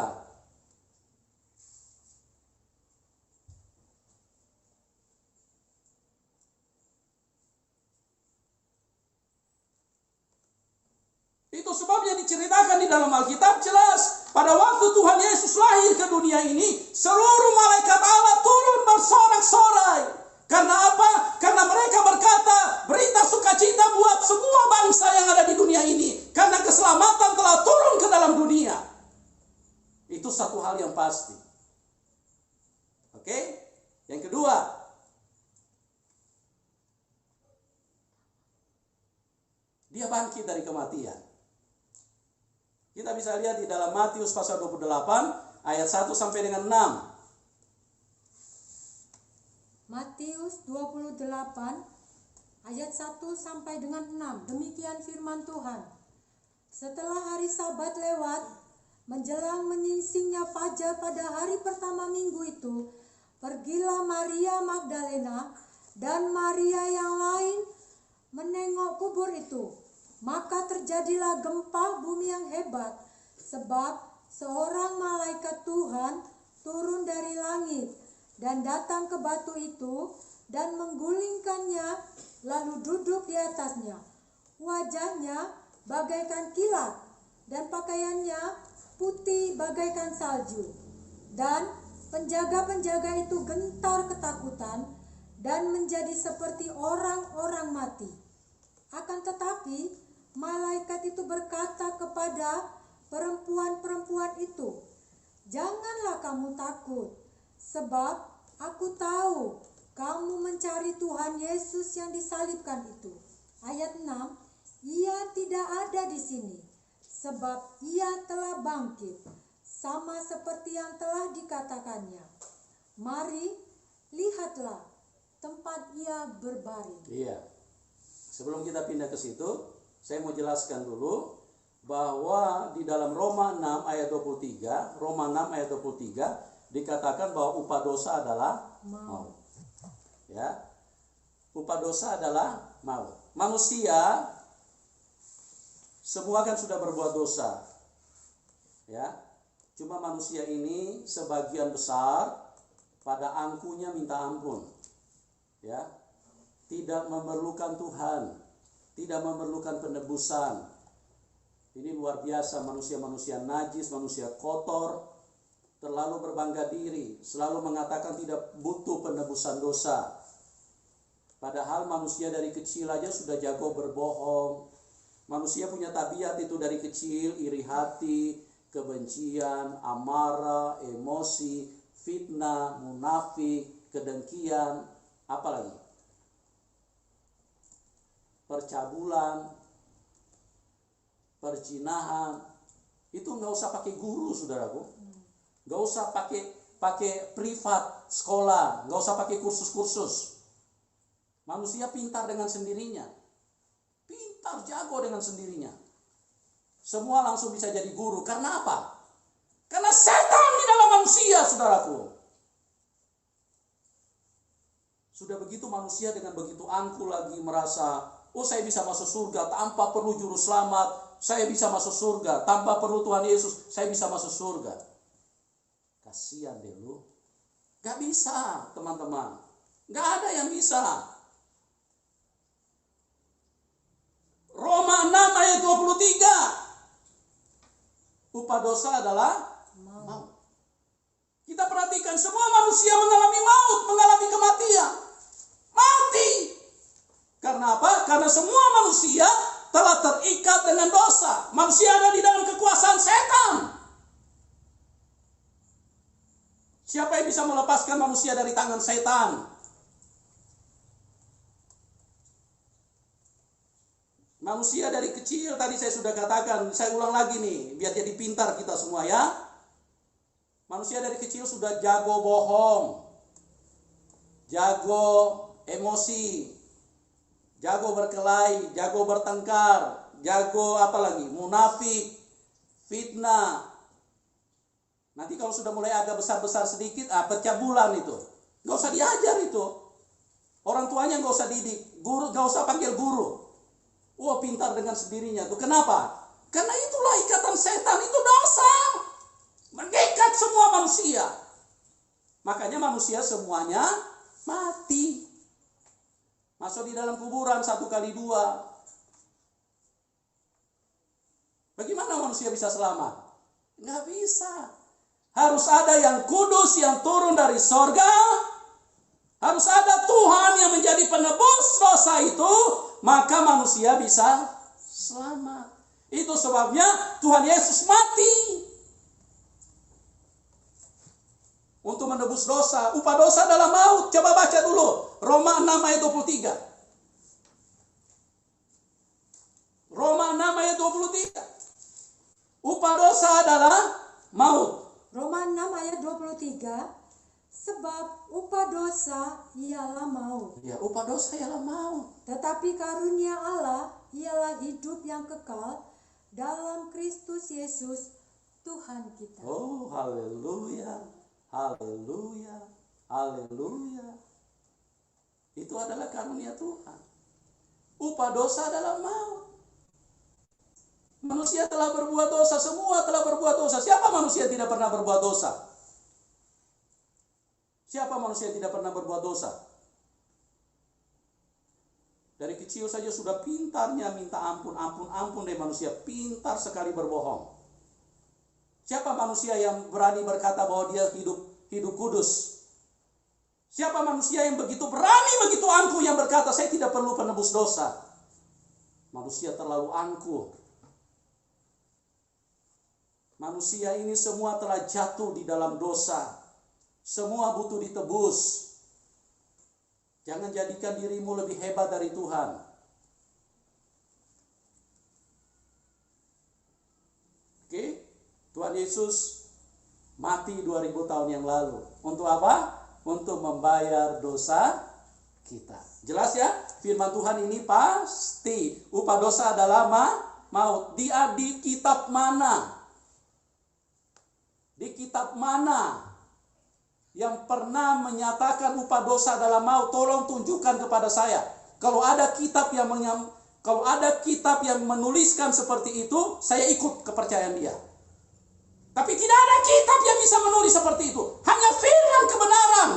Itu sebabnya diceritakan di dalam Alkitab jelas. Pada waktu Tuhan Yesus lahir ke dunia ini, seluruh malaikat Allah turun bersorak-sorai. Karena apa? Karena mereka berkata, berita sukacita buat semua bangsa yang ada di dunia ini. Karena keselamatan telah turun ke dalam dunia. Itu satu hal yang pasti. Oke? Yang kedua, dia bangkit dari kematian. Kita bisa lihat di dalam Matius pasal 28 ayat 1 sampai dengan 6. Matius 28 ayat 1 sampai dengan 6. Demikian firman Tuhan. Setelah hari Sabat lewat, menjelang menyingsingnya fajar pada hari pertama minggu itu, pergilah Maria Magdalena dan Maria yang lain menengok kubur itu. Maka terjadilah gempa bumi yang hebat, sebab seorang malaikat Tuhan turun dari langit dan datang ke batu itu dan menggulingkannya, lalu duduk di atasnya. Wajahnya bagaikan kilat dan pakaiannya putih bagaikan salju. Dan penjaga-penjaga itu gentar ketakutan dan menjadi seperti orang-orang mati. Akan tetapi malaikat itu berkata kepada perempuan-perempuan itu, "Janganlah kamu takut, sebab aku tahu kamu mencari Tuhan Yesus yang disalibkan itu." Ayat 6, "Ia tidak ada di sini, sebab ia telah bangkit, sama seperti yang telah dikatakannya. Mari, lihatlah tempat ia berbaring." Iya. Sebelum kita pindah ke situ, saya mau jelaskan dulu bahwa di dalam Roma 6 ayat 23 dikatakan bahwa upah dosa adalah maut. Ya. Upah dosa adalah maut. Manusia semua kan sudah berbuat dosa. Ya. Cuma manusia ini sebagian besar pada angkuhnya minta ampun. Ya. Tidak memerlukan Tuhan, tidak memerlukan penebusan. Ini luar biasa, manusia-manusia najis, manusia kotor, terlalu berbangga diri, selalu mengatakan tidak butuh penebusan dosa. Padahal manusia dari kecil aja sudah jago berbohong. Manusia punya tabiat itu dari kecil, iri hati, kebencian, amarah, emosi, fitnah, munafik, kedengkian, apalagi? Percabulan, perzinahan. Itu nggak usah pakai guru, saudaraku. Nggak usah pakai privat sekolah, nggak usah pakai kursus-kursus. Manusia pintar dengan sendirinya, pintar jago dengan sendirinya. Semua langsung bisa jadi guru. Karena apa? Karena setan di dalam manusia, saudaraku. Sudah begitu manusia dengan begitu angkuh lagi merasa, oh saya bisa masuk surga tanpa perlu juru selamat, saya bisa masuk surga tanpa perlu Tuhan Yesus, saya bisa masuk surga. Kasihan deh lu. Gak bisa, teman-teman. Gak ada yang bisa. Roma 6 ayat 23. Upah dosa adalah maut. Kita perhatikan, semua manusia mengalami maut, mengalami kematian. Mati. Karena apa? Karena semua manusia telah terikat dengan dosa. Manusia ada di dalam kekuasaan setan. Siapa yang bisa melepaskan manusia dari tangan setan? Manusia dari kecil, tadi saya sudah katakan, saya ulang lagi nih, biar jadi pintar kita semua ya. Manusia dari kecil sudah jago bohong, jago emosi, jago berkelahi, jago bertengkar, jago apalagi, munafik, fitnah. Nanti kalau sudah mulai agak besar-besar sedikit, pencabulan itu. Gak usah diajar itu. Orang tuanya gak usah didik, guru gak usah panggil guru. Wah, pintar dengan sendirinya tuh. Kenapa? Karena itulah ikatan setan, itu dosa. Mengikat semua manusia. Makanya manusia semuanya mati. Masuk di dalam kuburan 1 kali 2. Bagaimana manusia bisa selamat? Nggak bisa. Harus ada yang kudus yang turun dari sorga. Harus ada Tuhan yang menjadi penebus dosa itu. Maka manusia bisa selamat. Itu sebabnya Tuhan Yesus mati. Untuk menebus dosa. Upah dosa adalah maut. Coba baca dulu Roma 6 ayat 23. Roma 6 ayat 23. Upah dosa adalah maut. Roma 6 ayat 23. Sebab upah dosa ialah maut. Ya, upah dosa ialah maut. Tetapi karunia Allah ialah hidup yang kekal dalam Kristus Yesus Tuhan kita. Oh, haleluya. Haleluya. Haleluya. Itu adalah karunia Tuhan. Upah dosa adalah maut. Manusia telah berbuat dosa, semua telah berbuat dosa. Siapa manusia yang tidak pernah berbuat dosa? Siapa manusia yang tidak pernah berbuat dosa? Dari kecil saja sudah pintarnya minta ampun, ampun deh manusia. Pintar sekali berbohong. Siapa manusia yang berani berkata bahwa dia hidup kudus? Siapa manusia yang begitu berani, begitu angkuh yang berkata saya tidak perlu penebus dosa? Manusia terlalu angkuh. Manusia ini semua telah jatuh di dalam dosa. Semua butuh ditebus. Jangan jadikan dirimu lebih hebat dari Tuhan. Oke? Tuhan Yesus mati 2000 tahun yang lalu. Untuk apa? Untuk membayar dosa kita. Jelas ya? Firman Tuhan ini pasti. Upah dosa adalah maut. Dia di kitab mana? Di kitab mana yang pernah menyatakan upah dosa adalah maut? Tolong tunjukkan kepada saya. Kalau ada kitab yang menuliskan seperti itu, saya ikut kepercayaan dia. Tapi tidak ada kitab yang bisa menulis seperti itu. Hanya firman kebenaran.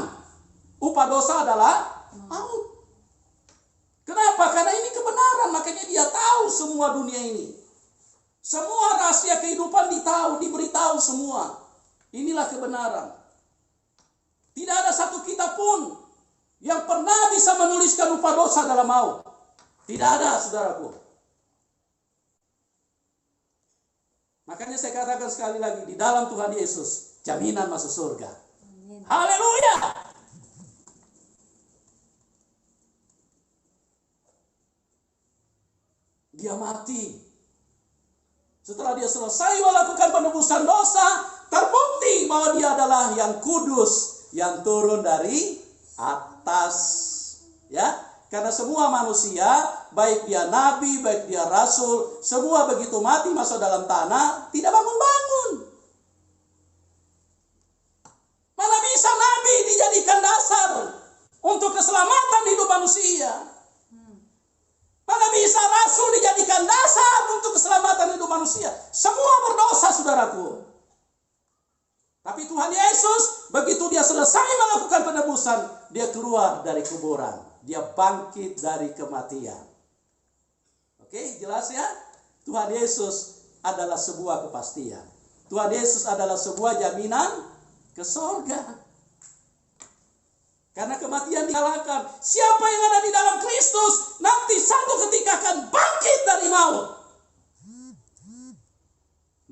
Upah dosa adalah maut. Kenapa? Karena ini kebenaran. Makanya dia tahu semua dunia ini. Semua rahasia kehidupan diberitahu semua. Inilah kebenaran. Tidak ada satu kitab pun yang pernah bisa menuliskan upah dosa dalam maut. Tidak ada, saudaraku. Makanya saya katakan sekali lagi, di dalam Tuhan Yesus, jaminan masuk surga. Haleluya! Dia mati. Setelah dia selesai melakukan penebusan dosa, terbukti bahwa dia adalah yang kudus, yang turun dari atas. Ya, karena semua manusia, baik dia nabi, baik dia rasul, semua begitu mati masuk dalam tanah, tidak bangun-bangun. Mana bisa nabi dijadikan dasar untuk keselamatan hidup manusia? Mana bisa rasul dijadikan dasar untuk keselamatan hidup manusia? Semua berdosa, saudaraku. Tapi Tuhan Yesus, begitu dia selesai melakukan penebusan, dia keluar dari kuburan. Dia bangkit dari kematian. Oke, jelas ya? Tuhan Yesus adalah sebuah kepastian. Tuhan Yesus adalah sebuah jaminan ke surga. Karena kematian dikalahkan. Siapa yang ada di dalam Kristus, nanti satu ketika akan bangkit dari maut.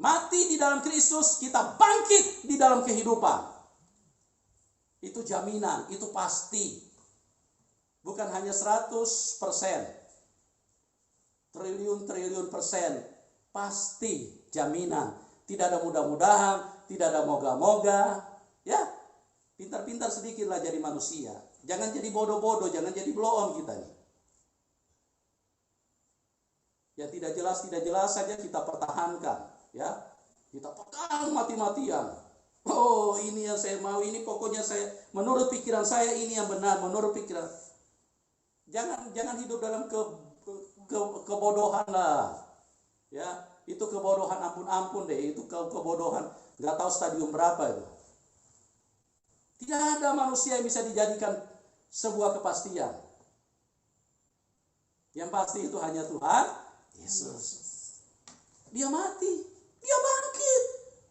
Mati di dalam Kristus, kita bangkit di dalam kehidupan. Itu jaminan, itu pasti. Bukan hanya 100%. Triliun-triliun persen. Pasti jaminan. Tidak ada mudah-mudahan, tidak ada moga-moga. Ya, pintar-pintar sedikitlah jadi manusia. Jangan jadi bodoh-bodoh, jangan jadi blow on kita nih. Ya tidak jelas saja kita pertahankan. Ya, kita pegang mati-matian. Oh, ini yang saya mau, ini pokoknya saya, menurut pikiran saya ini yang benar, menurut pikiran. Jangan hidup dalam kebodohan lah. Ya, itu kebodohan ampun deh, itu kebodohan. Nggak tahu stadium berapa itu. Tidak ada manusia yang bisa dijadikan sebuah kepastian. Yang pasti itu hanya Tuhan Yesus. Dia mati, dia bangkit.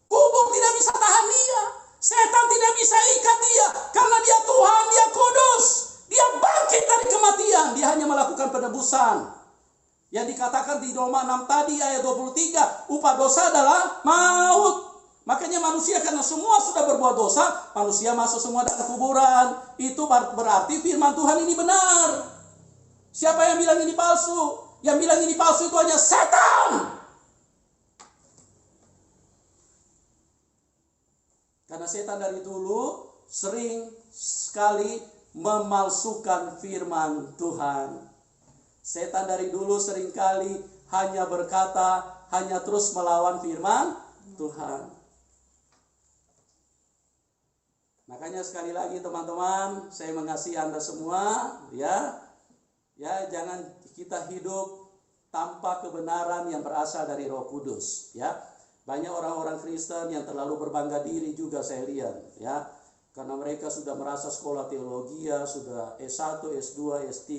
Kubur tidak bisa tahan dia. Setan tidak bisa ikat dia. Karena dia Tuhan, dia kudus. Dia bangkit dari kematian. Dia hanya melakukan penebusan. Yang dikatakan di Roma 6 tadi ayat 23. Upah dosa adalah maut. Makanya manusia karena semua sudah berbuat dosa, manusia masuk semua dalam kuburan. Itu berarti firman Tuhan ini benar. Siapa yang bilang ini palsu? Yang bilang ini palsu itu hanya setan. Karena setan dari dulu sering sekali memalsukan firman Tuhan. Setan dari dulu seringkali hanya berkata, hanya terus melawan firman Tuhan. Makanya sekali lagi teman-teman, saya mengasihi Anda semua, ya jangan kita hidup tanpa kebenaran yang berasal dari Roh Kudus, ya. Banyak orang-orang Kristen yang terlalu berbangga diri juga saya lihat, ya. Karena mereka sudah merasa sekolah teologi, sudah S1, S2, S3,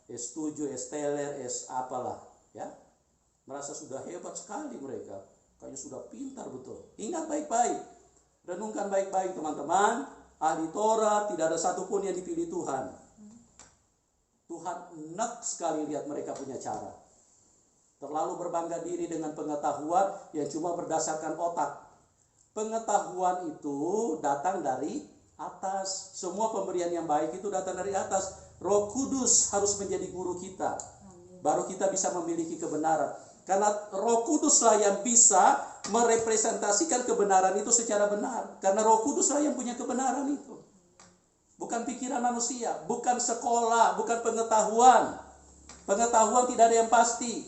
S7, S-teler, S apalah, ya. Merasa sudah hebat sekali mereka, kayaknya sudah pintar betul. Ingat baik-baik, renungkan baik-baik teman-teman, ahli Taurat tidak ada satupun yang dipilih Tuhan. Tuhan enak sekali lihat mereka punya cara. Terlalu berbangga diri dengan pengetahuan yang cuma berdasarkan otak. Pengetahuan itu datang dari atas. Semua pemberian yang baik itu datang dari atas. Roh Kudus harus menjadi guru kita. Baru kita bisa memiliki kebenaran. Karena Roh Kuduslah yang bisa merepresentasikan kebenaran itu secara benar. Karena Roh Kuduslah yang punya kebenaran itu. Bukan pikiran manusia, bukan sekolah, bukan pengetahuan. Pengetahuan tidak ada yang pasti.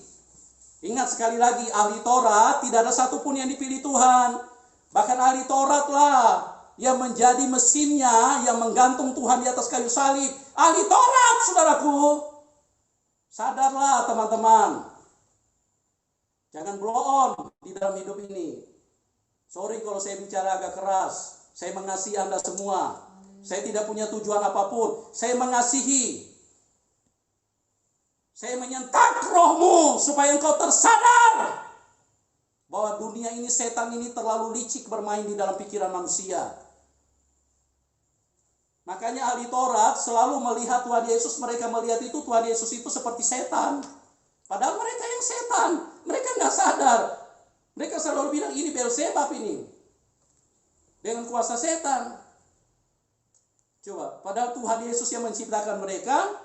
Ingat sekali lagi, ahli Taurat tidak ada satupun yang dipilih Tuhan. Bahkan ahli Taurat lah yang menjadi mesinnya, yang menggantung Tuhan di atas kayu salib. Ahli Taurat, saudaraku. Sadarlah teman-teman. Jangan blow on di dalam hidup ini. Sorry kalau saya bicara agak keras. Saya mengasihi Anda semua. Saya tidak punya tujuan apapun. Saya mengasihi. Saya menyentak rohmu supaya engkau tersadar bahwa dunia ini, setan ini terlalu licik bermain di dalam pikiran manusia. Makanya ahli Taurat selalu melihat Tuhan Yesus, mereka melihat itu Tuhan Yesus itu seperti setan. Padahal mereka yang setan. Mereka nggak sadar. Mereka selalu bilang ini Beelzebub ini. Dengan kuasa setan. Coba, padahal Tuhan Yesus yang menciptakan mereka,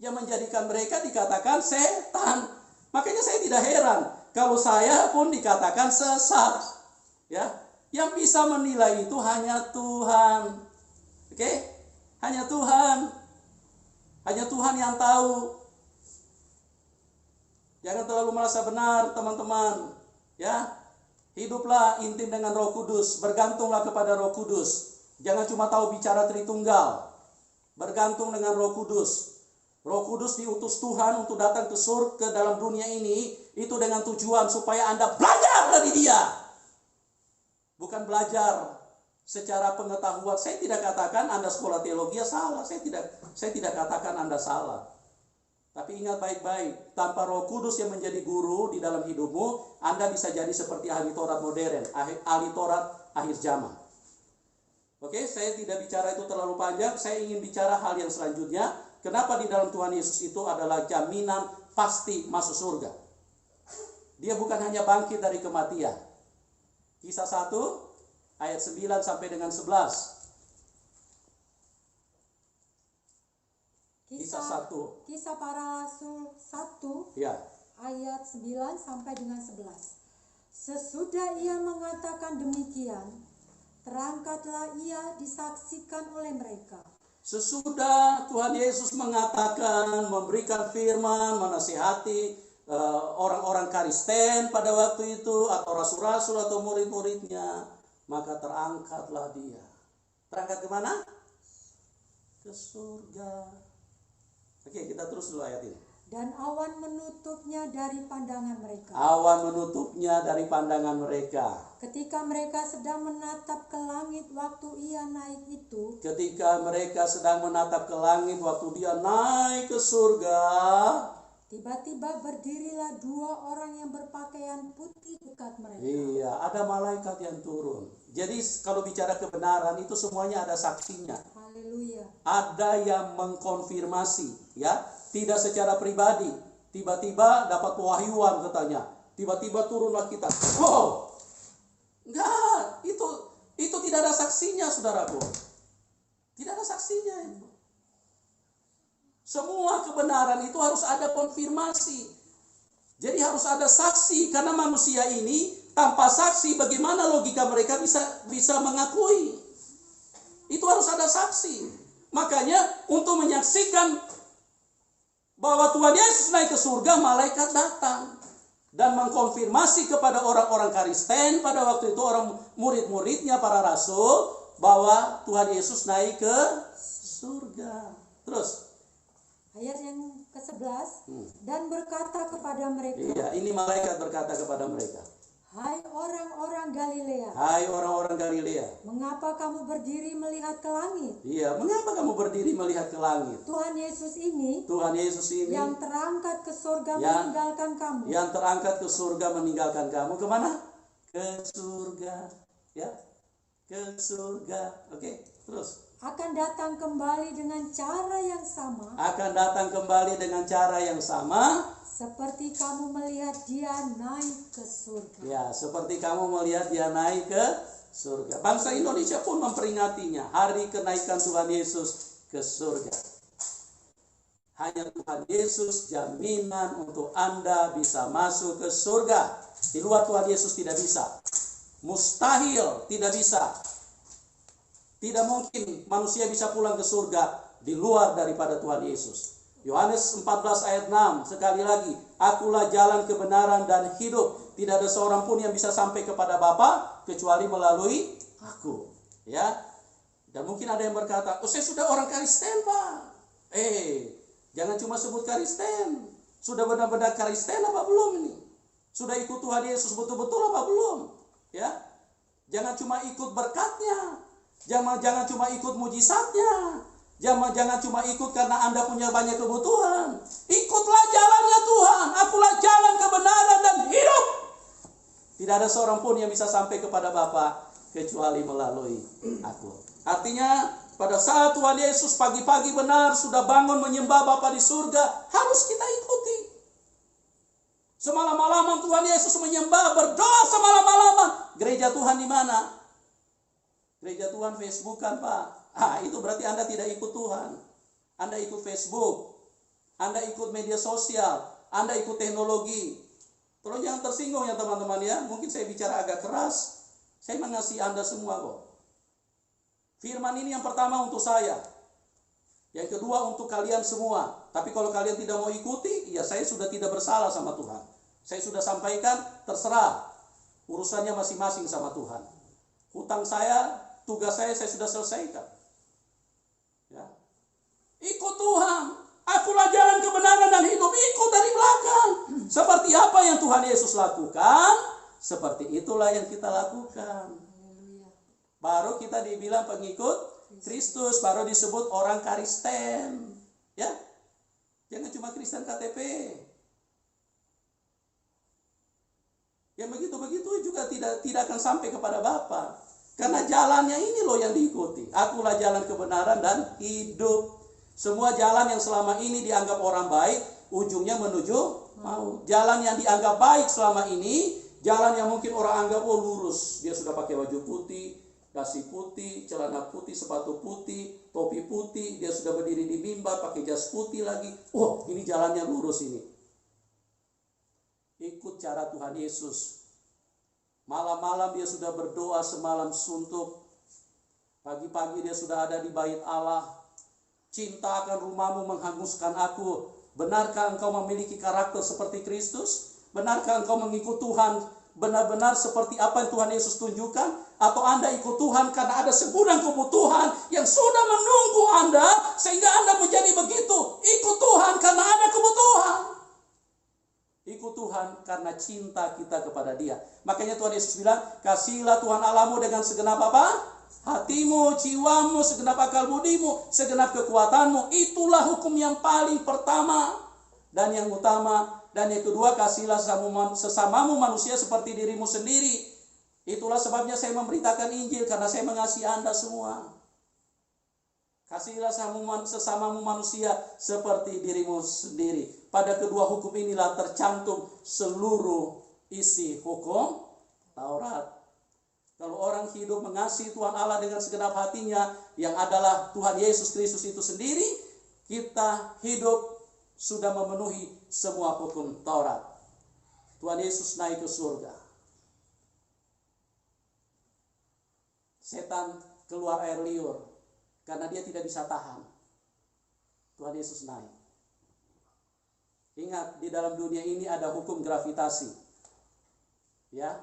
yang menjadikan mereka dikatakan setan. Makanya saya tidak heran kalau saya pun dikatakan sesat. Ya, yang bisa menilai itu hanya Tuhan. Oke? Hanya Tuhan. Hanya Tuhan yang tahu. Jangan terlalu merasa benar, teman-teman. Ya, hiduplah intim dengan Roh Kudus, bergantunglah kepada Roh Kudus. Jangan cuma tahu bicara Tritunggal. Bergantung dengan Roh Kudus. Roh Kudus diutus Tuhan untuk datang ke surga, ke dalam dunia ini. Itu dengan tujuan supaya Anda belajar dari Dia. Bukan belajar secara pengetahuan. Saya tidak katakan Anda sekolah teologi salah. Saya tidak katakan Anda salah. Tapi ingat baik-baik. Tanpa Roh Kudus yang menjadi guru di dalam hidupmu, Anda bisa jadi seperti ahli Taurat modern. Ahli Taurat akhir zaman. Oke, saya tidak bicara itu terlalu panjang. Saya ingin bicara hal yang selanjutnya. Kenapa di dalam Tuhan Yesus itu adalah jaminan pasti masuk surga. Dia bukan hanya bangkit dari kematian. Kisah 1 ayat 9 sampai dengan 11. Kisah 1. Kisah Para Rasul 1 Ya. ayat 9 sampai dengan 11. Sesudah ia mengatakan demikian, terangkatlah ia disaksikan oleh mereka. Sesudah Tuhan Yesus mengatakan, memberikan firman, menasihati orang-orang Kristen pada waktu itu, atau rasul-rasul atau murid-muridnya, maka terangkatlah dia. Terangkat kemana? Ke surga. Oke, kita terus dulu ayat ini. Dan awan menutupnya dari pandangan mereka. Awan menutupnya dari pandangan mereka. Ketika mereka sedang menatap ke langit waktu ia naik itu. Ketika mereka sedang menatap ke langit waktu dia naik ke surga. Tiba-tiba berdirilah dua orang yang berpakaian putih dekat mereka. Iya, ada malaikat yang turun. Jadi kalau bicara kebenaran itu semuanya ada saksinya. Haleluya. Ada yang mengkonfirmasi, ya. Tidak secara pribadi. Tiba-tiba dapat wahyuan katanya. Tiba-tiba turunlah kita. Wow. Enggak, itu tidak ada saksinya, saudaraku. Tidak ada saksinya itu. Semua kebenaran itu harus ada konfirmasi. Jadi harus ada saksi, karena manusia ini tanpa saksi bagaimana logika mereka bisa mengakui. Itu harus ada saksi. Makanya untuk menyaksikan bahwa Tuhan Yesus naik ke surga, malaikat datang dan mengkonfirmasi kepada orang-orang Kristen pada waktu itu, orang murid-muridnya para rasul, bahwa Tuhan Yesus naik ke surga. Terus ayat yang ke-11, dan berkata kepada mereka, iya, ini malaikat berkata kepada mereka, hai orang-orang Galilea, hai orang-orang Galilea, mengapa kamu berdiri melihat ke langit? iya, mengapa kamu berdiri melihat ke langit? Tuhan Yesus ini Tuhan Yesus ini yang terangkat ke surga Yang- meninggalkan kamu. yang terangkat ke surga meninggalkan kamu. Kemana? Ke surga, ya, ke surga. Oke, terus Akan datang kembali dengan cara yang sama, akan datang kembali dengan cara yang sama, seperti kamu melihat dia naik ke surga. ya, seperti kamu melihat dia naik ke surga. Bangsa Indonesia pun memperingatinya, hari kenaikan Tuhan Yesus ke surga. Hanya Tuhan Yesus jaminan untuk Anda bisa masuk ke surga. Di luar Tuhan Yesus tidak bisa. Mustahil, tidak bisa. Tidak mungkin manusia bisa pulang ke surga di luar daripada Tuhan Yesus. Yohanes 14 ayat 6, sekali lagi, akulah jalan kebenaran dan hidup. Tidak ada seorang pun yang bisa sampai kepada Bapa kecuali melalui aku. Ya. Dan mungkin ada yang berkata, oh saya sudah orang Kristen Pak. Jangan cuma sebut Kristen. Sudah benar-benar Kristen apa belum ini? Sudah ikut Tuhan Yesus betul-betul apa belum? Ya. Jangan cuma ikut berkatnya. Jangan cuma ikut mujizatnya. Jangan cuma ikut karena Anda punya banyak kebutuhan. Ikutlah jalannya Tuhan. Akulah jalan kebenaran dan hidup. Tidak ada seorang pun yang bisa sampai kepada Bapa kecuali melalui aku. Artinya pada saat Tuhan Yesus pagi-pagi benar sudah bangun menyembah Bapa di surga, harus kita ikuti. Semalam-malaman Tuhan Yesus menyembah, berdoa semalam-malaman. Gereja Tuhan di mana? Gereja Tuhan Facebook kan Pak. Itu berarti Anda tidak ikut Tuhan. Anda ikut Facebook. Anda ikut media sosial. Anda ikut teknologi. Terus jangan tersinggung ya teman-teman ya. Mungkin saya bicara agak keras. Saya mengasihi Anda semua kok. Firman ini yang pertama untuk saya. Yang kedua untuk kalian semua. Tapi kalau kalian tidak mau ikuti, ya saya sudah tidak bersalah sama Tuhan. Saya sudah sampaikan, terserah. Urusannya masing-masing sama Tuhan. Hutang saya, tugas saya sudah selesaikan. Ya. Ikut Tuhan. Akulah jalan kebenaran dan hidup. Ikut dari belakang. Seperti apa yang Tuhan Yesus lakukan, seperti itulah yang kita lakukan. Baru kita dibilang pengikut Kristus, baru disebut orang Kristen. Ya. Jangan cuma Kristen KTP. Yang begitu-begitu juga tidak akan sampai kepada Bapa. Karena jalannya ini loh yang diikuti. Akulah jalan kebenaran dan hidup. Semua jalan yang selama ini dianggap orang baik, ujungnya menuju maut. Jalan yang dianggap baik selama ini, jalan yang mungkin orang anggap lurus. Dia sudah pakai baju putih, dasi putih, celana putih, sepatu putih, topi putih. Dia sudah berdiri di mimbar pakai jas putih lagi. Oh, ini jalannya lurus ini. Ikut cara Tuhan Yesus. Malam-malam dia sudah berdoa semalam suntuk. Pagi-pagi dia sudah ada di bait Allah. Cinta akan rumahmu menghanguskan aku. Benarkah engkau memiliki karakter seperti Kristus? Benarkah engkau mengikut Tuhan benar-benar seperti apa yang Tuhan Yesus tunjukkan? Atau Anda ikut Tuhan karena ada segudang kebutuhan yang sudah menunggu Anda sehingga Anda menjadi begitu? Ikut Tuhan karena ada kebutuhan. Ikut Tuhan karena cinta kita kepada Dia. Makanya Tuhan Yesus bilang, kasihilah Tuhan Allahmu dengan segenap apa? Hatimu, jiwamu, segenap akal budimu, segenap kekuatanmu. Itulah hukum yang paling pertama dan yang utama. Dan yang kedua, kasihilah sesamamu manusia seperti dirimu sendiri. Itulah sebabnya saya memberitakan Injil, karena saya mengasihi Anda semua. Kasihilah sesamamu manusia seperti dirimu sendiri. Pada kedua hukum inilah tercantum seluruh isi hukum Taurat. Kalau orang hidup mengasihi Tuhan Allah dengan segenap hatinya, yang adalah Tuhan Yesus Kristus itu sendiri, kita hidup sudah memenuhi semua hukum Taurat. Tuhan Yesus naik ke surga. Setan keluar air liur. karena dia tidak bisa tahan. Tuhan Yesus naik. Ingat, di dalam dunia ini ada hukum gravitasi. Ya.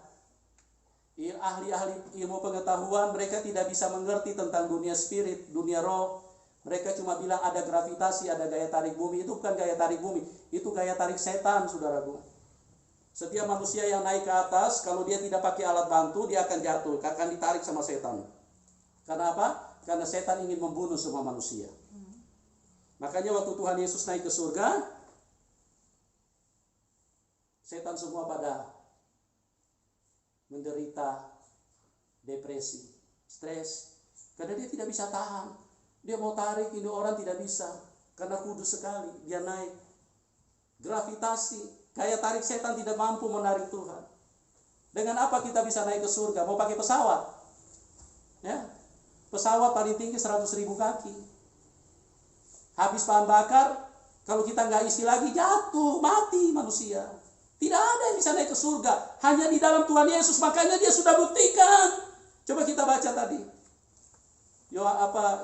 Ahli-ahli ilmu pengetahuan mereka tidak bisa mengerti tentang dunia spirit, dunia roh. Mereka cuma bilang ada gravitasi, ada gaya tarik bumi. Itu bukan gaya tarik bumi, itu gaya tarik setan, saudaraku. Setiap manusia yang naik ke atas, kalau dia tidak pakai alat bantu, dia akan jatuh, akan ditarik sama setan. Karena apa? Karena setan ingin membunuh semua manusia. Makanya waktu Tuhan Yesus naik ke surga, setan semua pada menderita depresi, stres, karena dia tidak bisa tahan. Dia mau tarik, ini orang tidak bisa, karena kudus sekali, dia naik. Gravitasi, gaya tarik setan tidak mampu menarik Tuhan. Dengan apa kita bisa naik ke surga? Mau pakai pesawat? Ya, pesawat paling tinggi 100.000 kaki. Habis bahan bakar, kalau kita nggak isi lagi, jatuh, mati manusia. Tidak ada yang bisa naik ke surga, hanya di dalam Tuhan Yesus. Makanya dia sudah buktikan. Coba kita baca tadi.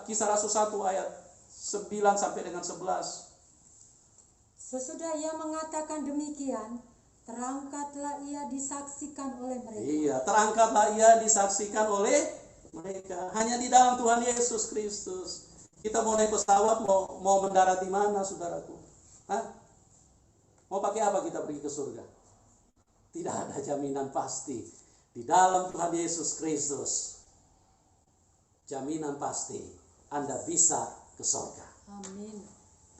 Kisah Rasul 1 ayat 9 sampai dengan 11. Sesudah ia mengatakan demikian, terangkatlah ia disaksikan oleh mereka. Iya, terangkatlah ia disaksikan oleh mereka. Hanya di dalam Tuhan Yesus Kristus. Kita mau naik pesawat, mau mendarat di mana, saudaraku? Hah? Mau pakai apa kita pergi ke surga? Tidak ada jaminan pasti. Di dalam Tuhan Yesus Kristus, jaminan pasti Anda bisa ke surga. Amin.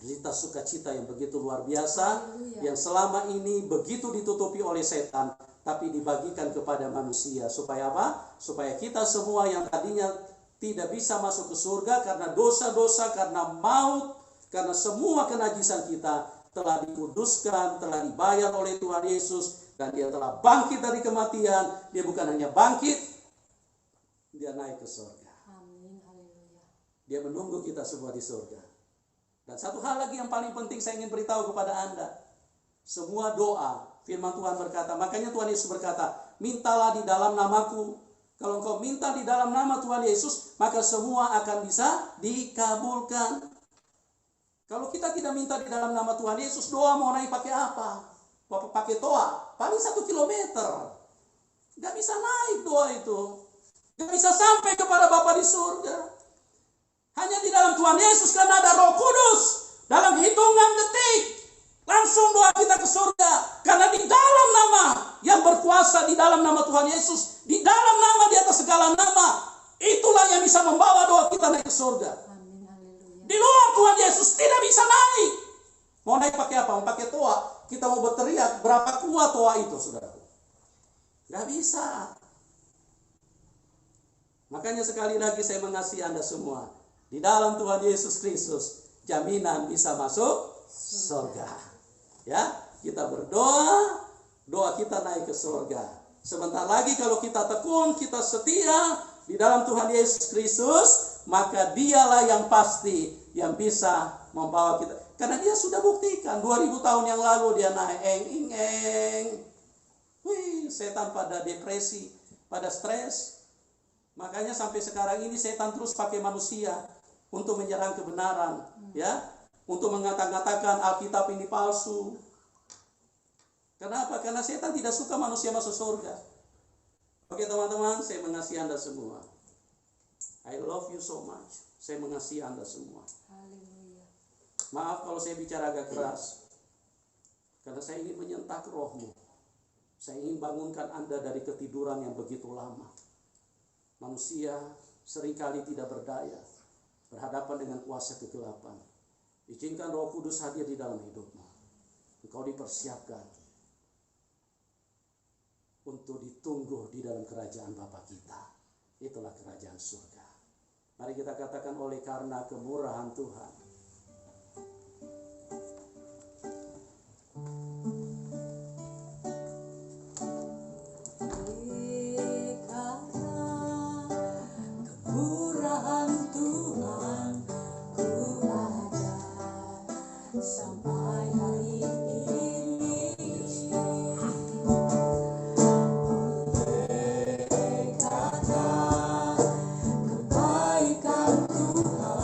Berita sukacita yang begitu luar biasa, Haleluya. yang selama ini begitu ditutupi oleh setan, tapi dibagikan kepada manusia. Supaya apa? Supaya kita semua yang tadinya tidak bisa masuk ke surga karena dosa-dosa, karena maut, karena semua kenajisan kita, telah dikuduskan, telah dibayar oleh Tuhan Yesus, dan dia telah bangkit dari kematian. Dia bukan hanya bangkit, dia naik ke surga. Amin, haleluya. Dia menunggu kita semua di surga. Dan satu hal lagi yang paling penting saya ingin beritahu kepada Anda. Semua doa, firman Tuhan berkata, makanya Tuhan Yesus berkata, mintalah di dalam namaku. Kalau engkau minta di dalam nama Tuhan Yesus, maka semua akan bisa dikabulkan. Kalau kita tidak minta di dalam nama Tuhan Yesus, doa mau naik pakai apa? Pakai toa, paling 1 kilometer. Gak bisa naik doa itu. Gak bisa sampai kepada Bapa di surga. Hanya di dalam Tuhan Yesus, karena ada Roh Kudus. Dalam hitungan detik, langsung doa kita ke surga. Karena di dalam nama yang berkuasa, di dalam nama Tuhan Yesus, di dalam nama di atas segala nama, itulah yang bisa membawa doa kita naik ke surga. Di luar Tuhan Yesus tidak bisa naik. Mau naik pakai apa? Mau pakai toa. Kita mau berteriak, berapa kuat toa itu, saudara? Gak bisa. Makanya sekali lagi saya mengasihi Anda semua. Di dalam Tuhan Yesus Kristus, jaminan bisa masuk surga. Ya, kita berdoa, doa kita naik ke surga. Sebentar lagi kalau kita tekun, kita setia di dalam Tuhan Yesus Kristus, maka dialah yang pasti yang bisa membawa kita. Karena dia sudah buktikan 2000 tahun yang lalu dia naik setan pada depresi, pada stres. Makanya sampai sekarang ini setan terus pakai manusia untuk menyerang kebenaran, ya, untuk mengatakan Alkitab ini palsu. Kenapa? Karena setan tidak suka manusia masuk surga. Oke teman-teman, saya mengasihi Anda semua. I love you so much. Saya mengasihi Anda semua. Haleluya. Maaf kalau saya bicara agak keras. Karena saya ingin menyentak rohmu. Saya ingin bangunkan Anda dari ketiduran yang begitu lama. Manusia seringkali tidak berdaya berhadapan dengan kuasa kegelapan. Izinkan Roh Kudus hadir di dalam hidupmu. Engkau dipersiapkan untuk ditunggu di dalam kerajaan Bapa kita. Itulah kerajaan surga. Mari kita katakan, oleh karena kemurahan Tuhan. Oleh karena kemurahan Tuhan, ku ada sampai hari ini. Oleh karena kebaikan Tuhan,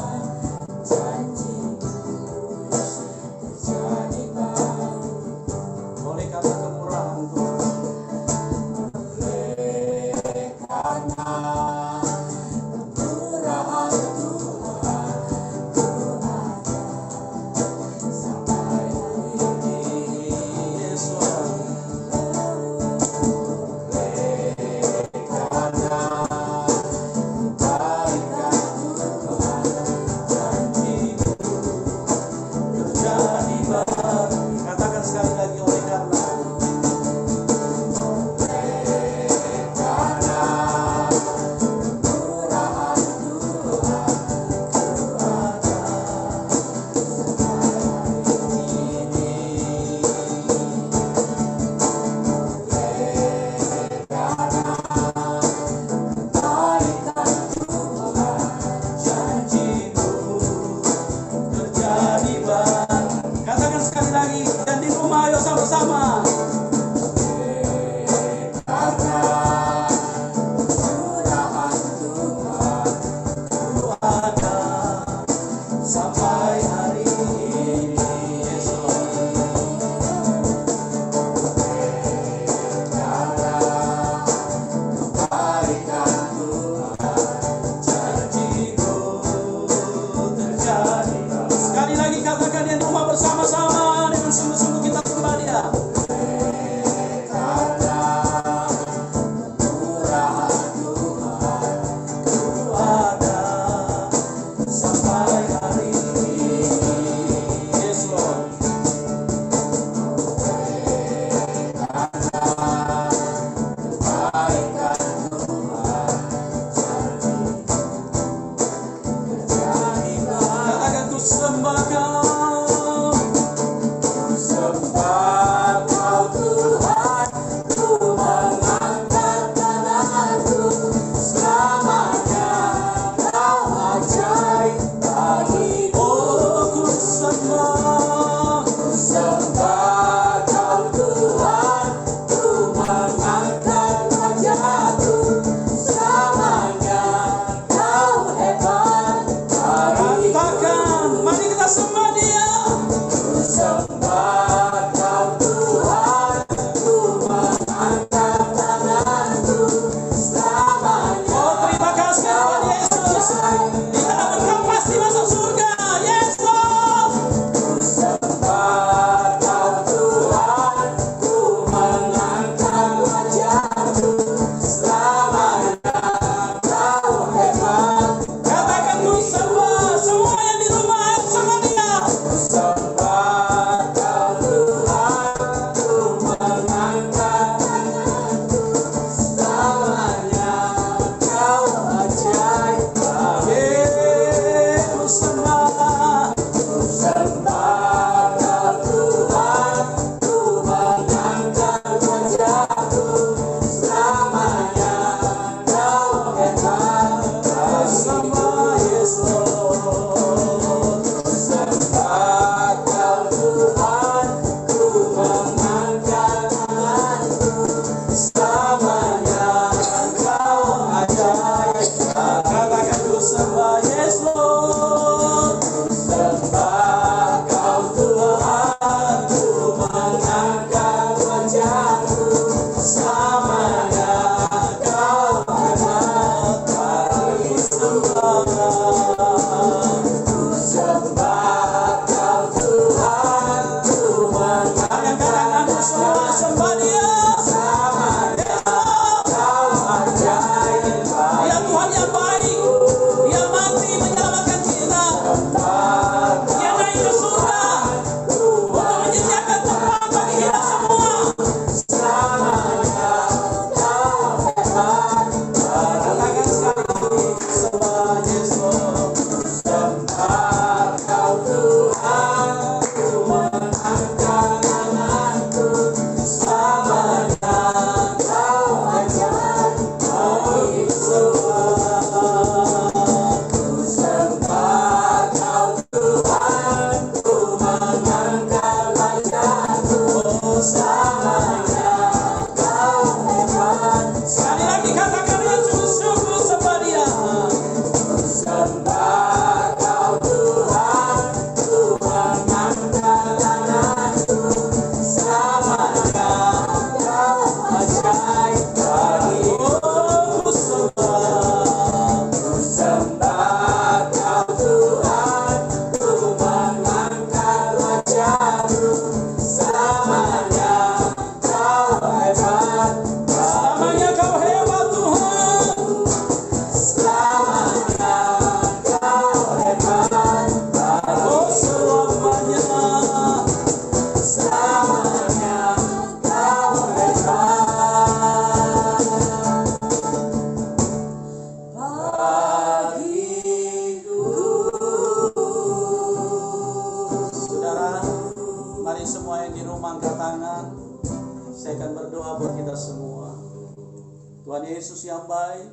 Tuhan Yesus yang baik,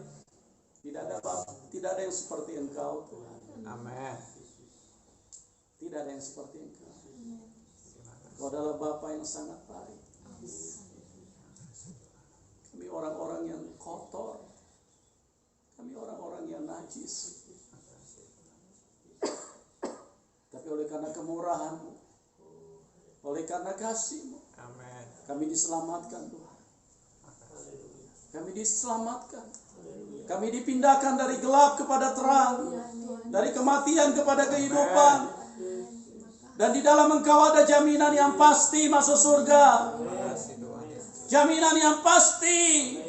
tidak ada yang seperti Engkau Tuhan. Amin. Tidak ada yang seperti Engkau. Engkau adalah Bapa yang sangat baik. Kami orang-orang yang kotor, kami orang-orang yang najis. Tapi oleh karena kemurahan-Mu, oleh karena kasih-Mu, Amin. kami diselamatkan Tuhan. Kami diselamatkan. Kami dipindahkan dari gelap kepada terang, dari kematian kepada kehidupan. Dan di dalam Engkau ada jaminan yang pasti masuk surga. Jaminan yang pasti.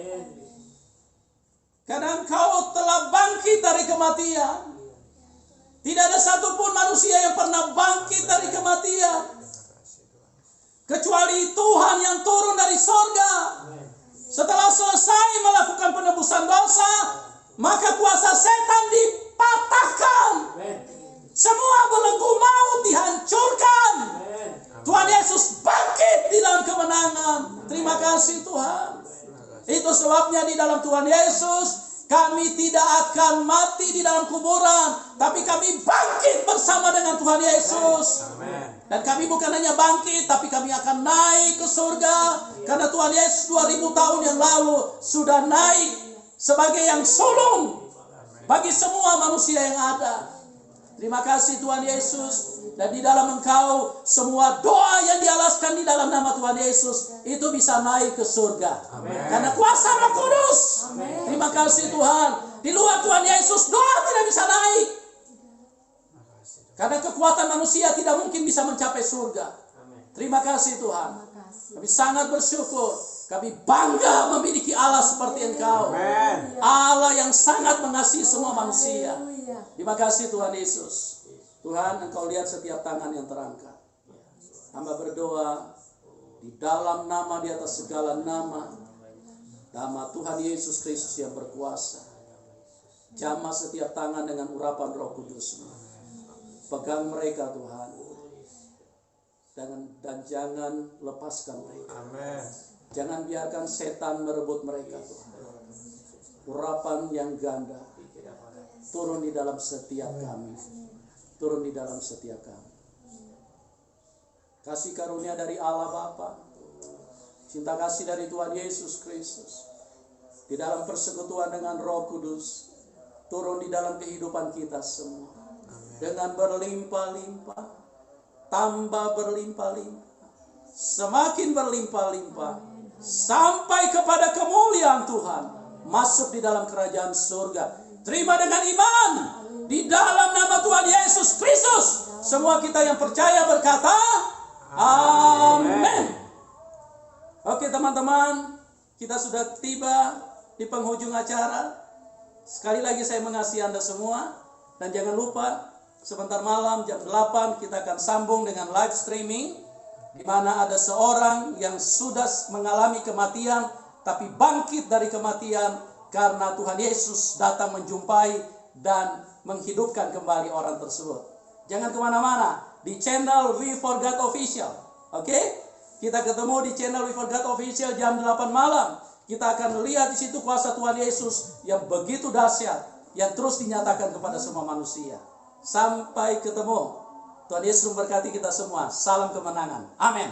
Karena Engkau telah bangkit dari kematian. Tidak ada satupun manusia yang pernah bangkit dari kematian, kecuali Tuhan yang turun dari sorga. Setelah selesai melakukan penebusan dosa, maka kuasa setan dipatahkan. Semua belenggu maut dihancurkan. Tuhan Yesus bangkit di dalam kemenangan. Terima kasih Tuhan. Itu sebabnya di dalam Tuhan Yesus kami tidak akan mati di dalam kuburan, tapi kami bangkit bersama dengan Tuhan Yesus. Dan kami bukan hanya bangkit, tapi kami akan naik ke surga. Karena Tuhan Yesus 2000 tahun yang lalu sudah naik sebagai yang sulung bagi semua manusia yang ada. Terima kasih Tuhan Yesus. Dan di dalam Engkau semua doa yang dialaskan di dalam nama Tuhan Yesus itu bisa naik ke surga. Amen. Karena kuasa Roh Kudus. Amen. Terima kasih Tuhan. Di luar Tuhan Yesus doa tidak bisa naik. Karena kekuatan manusia tidak mungkin bisa mencapai surga. Terima kasih Tuhan. Terima kasih. Kami sangat bersyukur. Kami bangga memiliki Allah seperti Engkau. Amen. Allah yang sangat mengasihi semua manusia. Haleluya. Terima kasih Tuhan Yesus. Tuhan, Engkau lihat setiap tangan yang terangkat. Hamba berdoa di dalam nama di atas segala nama, nama Tuhan Yesus Kristus yang berkuasa. Jamah setiap tangan dengan urapan Roh Kudus. Pegang mereka Tuhan. Dan jangan lepaskan mereka. Amin. Jangan biarkan setan merebut mereka Tuhan. Urapan yang ganda turun di dalam setiap kami. Turun di dalam setiap kami. Kasih karunia dari Allah Bapa, cinta kasih dari Tuhan Yesus Kristus, di dalam persekutuan dengan Roh Kudus, turun di dalam kehidupan kita semua. Dengan berlimpah-limpah, tambah berlimpah-limpah, semakin berlimpah-limpah, sampai kepada kemuliaan Tuhan, masuk di dalam kerajaan surga. Terima dengan iman. Di dalam nama Tuhan Yesus Kristus, semua kita yang percaya berkata, amin. Oke teman-teman, kita sudah tiba di penghujung acara. Sekali lagi saya mengasihi Anda semua. Dan jangan lupa, sebentar malam jam 8 kita akan sambung dengan live streaming, di mana ada seorang yang sudah mengalami kematian, tapi bangkit dari kematian karena Tuhan Yesus datang menjumpai dan menghidupkan kembali orang tersebut. Jangan kemana-mana, di channel We For God Official. Oke? Kita ketemu di channel We For God Official jam 8 malam. Kita akan lihat di situ kuasa Tuhan Yesus yang begitu dahsyat, yang terus dinyatakan kepada semua manusia. Sampai ketemu. Tuhan Yesus memberkati kita semua. Salam kemenangan. Amin.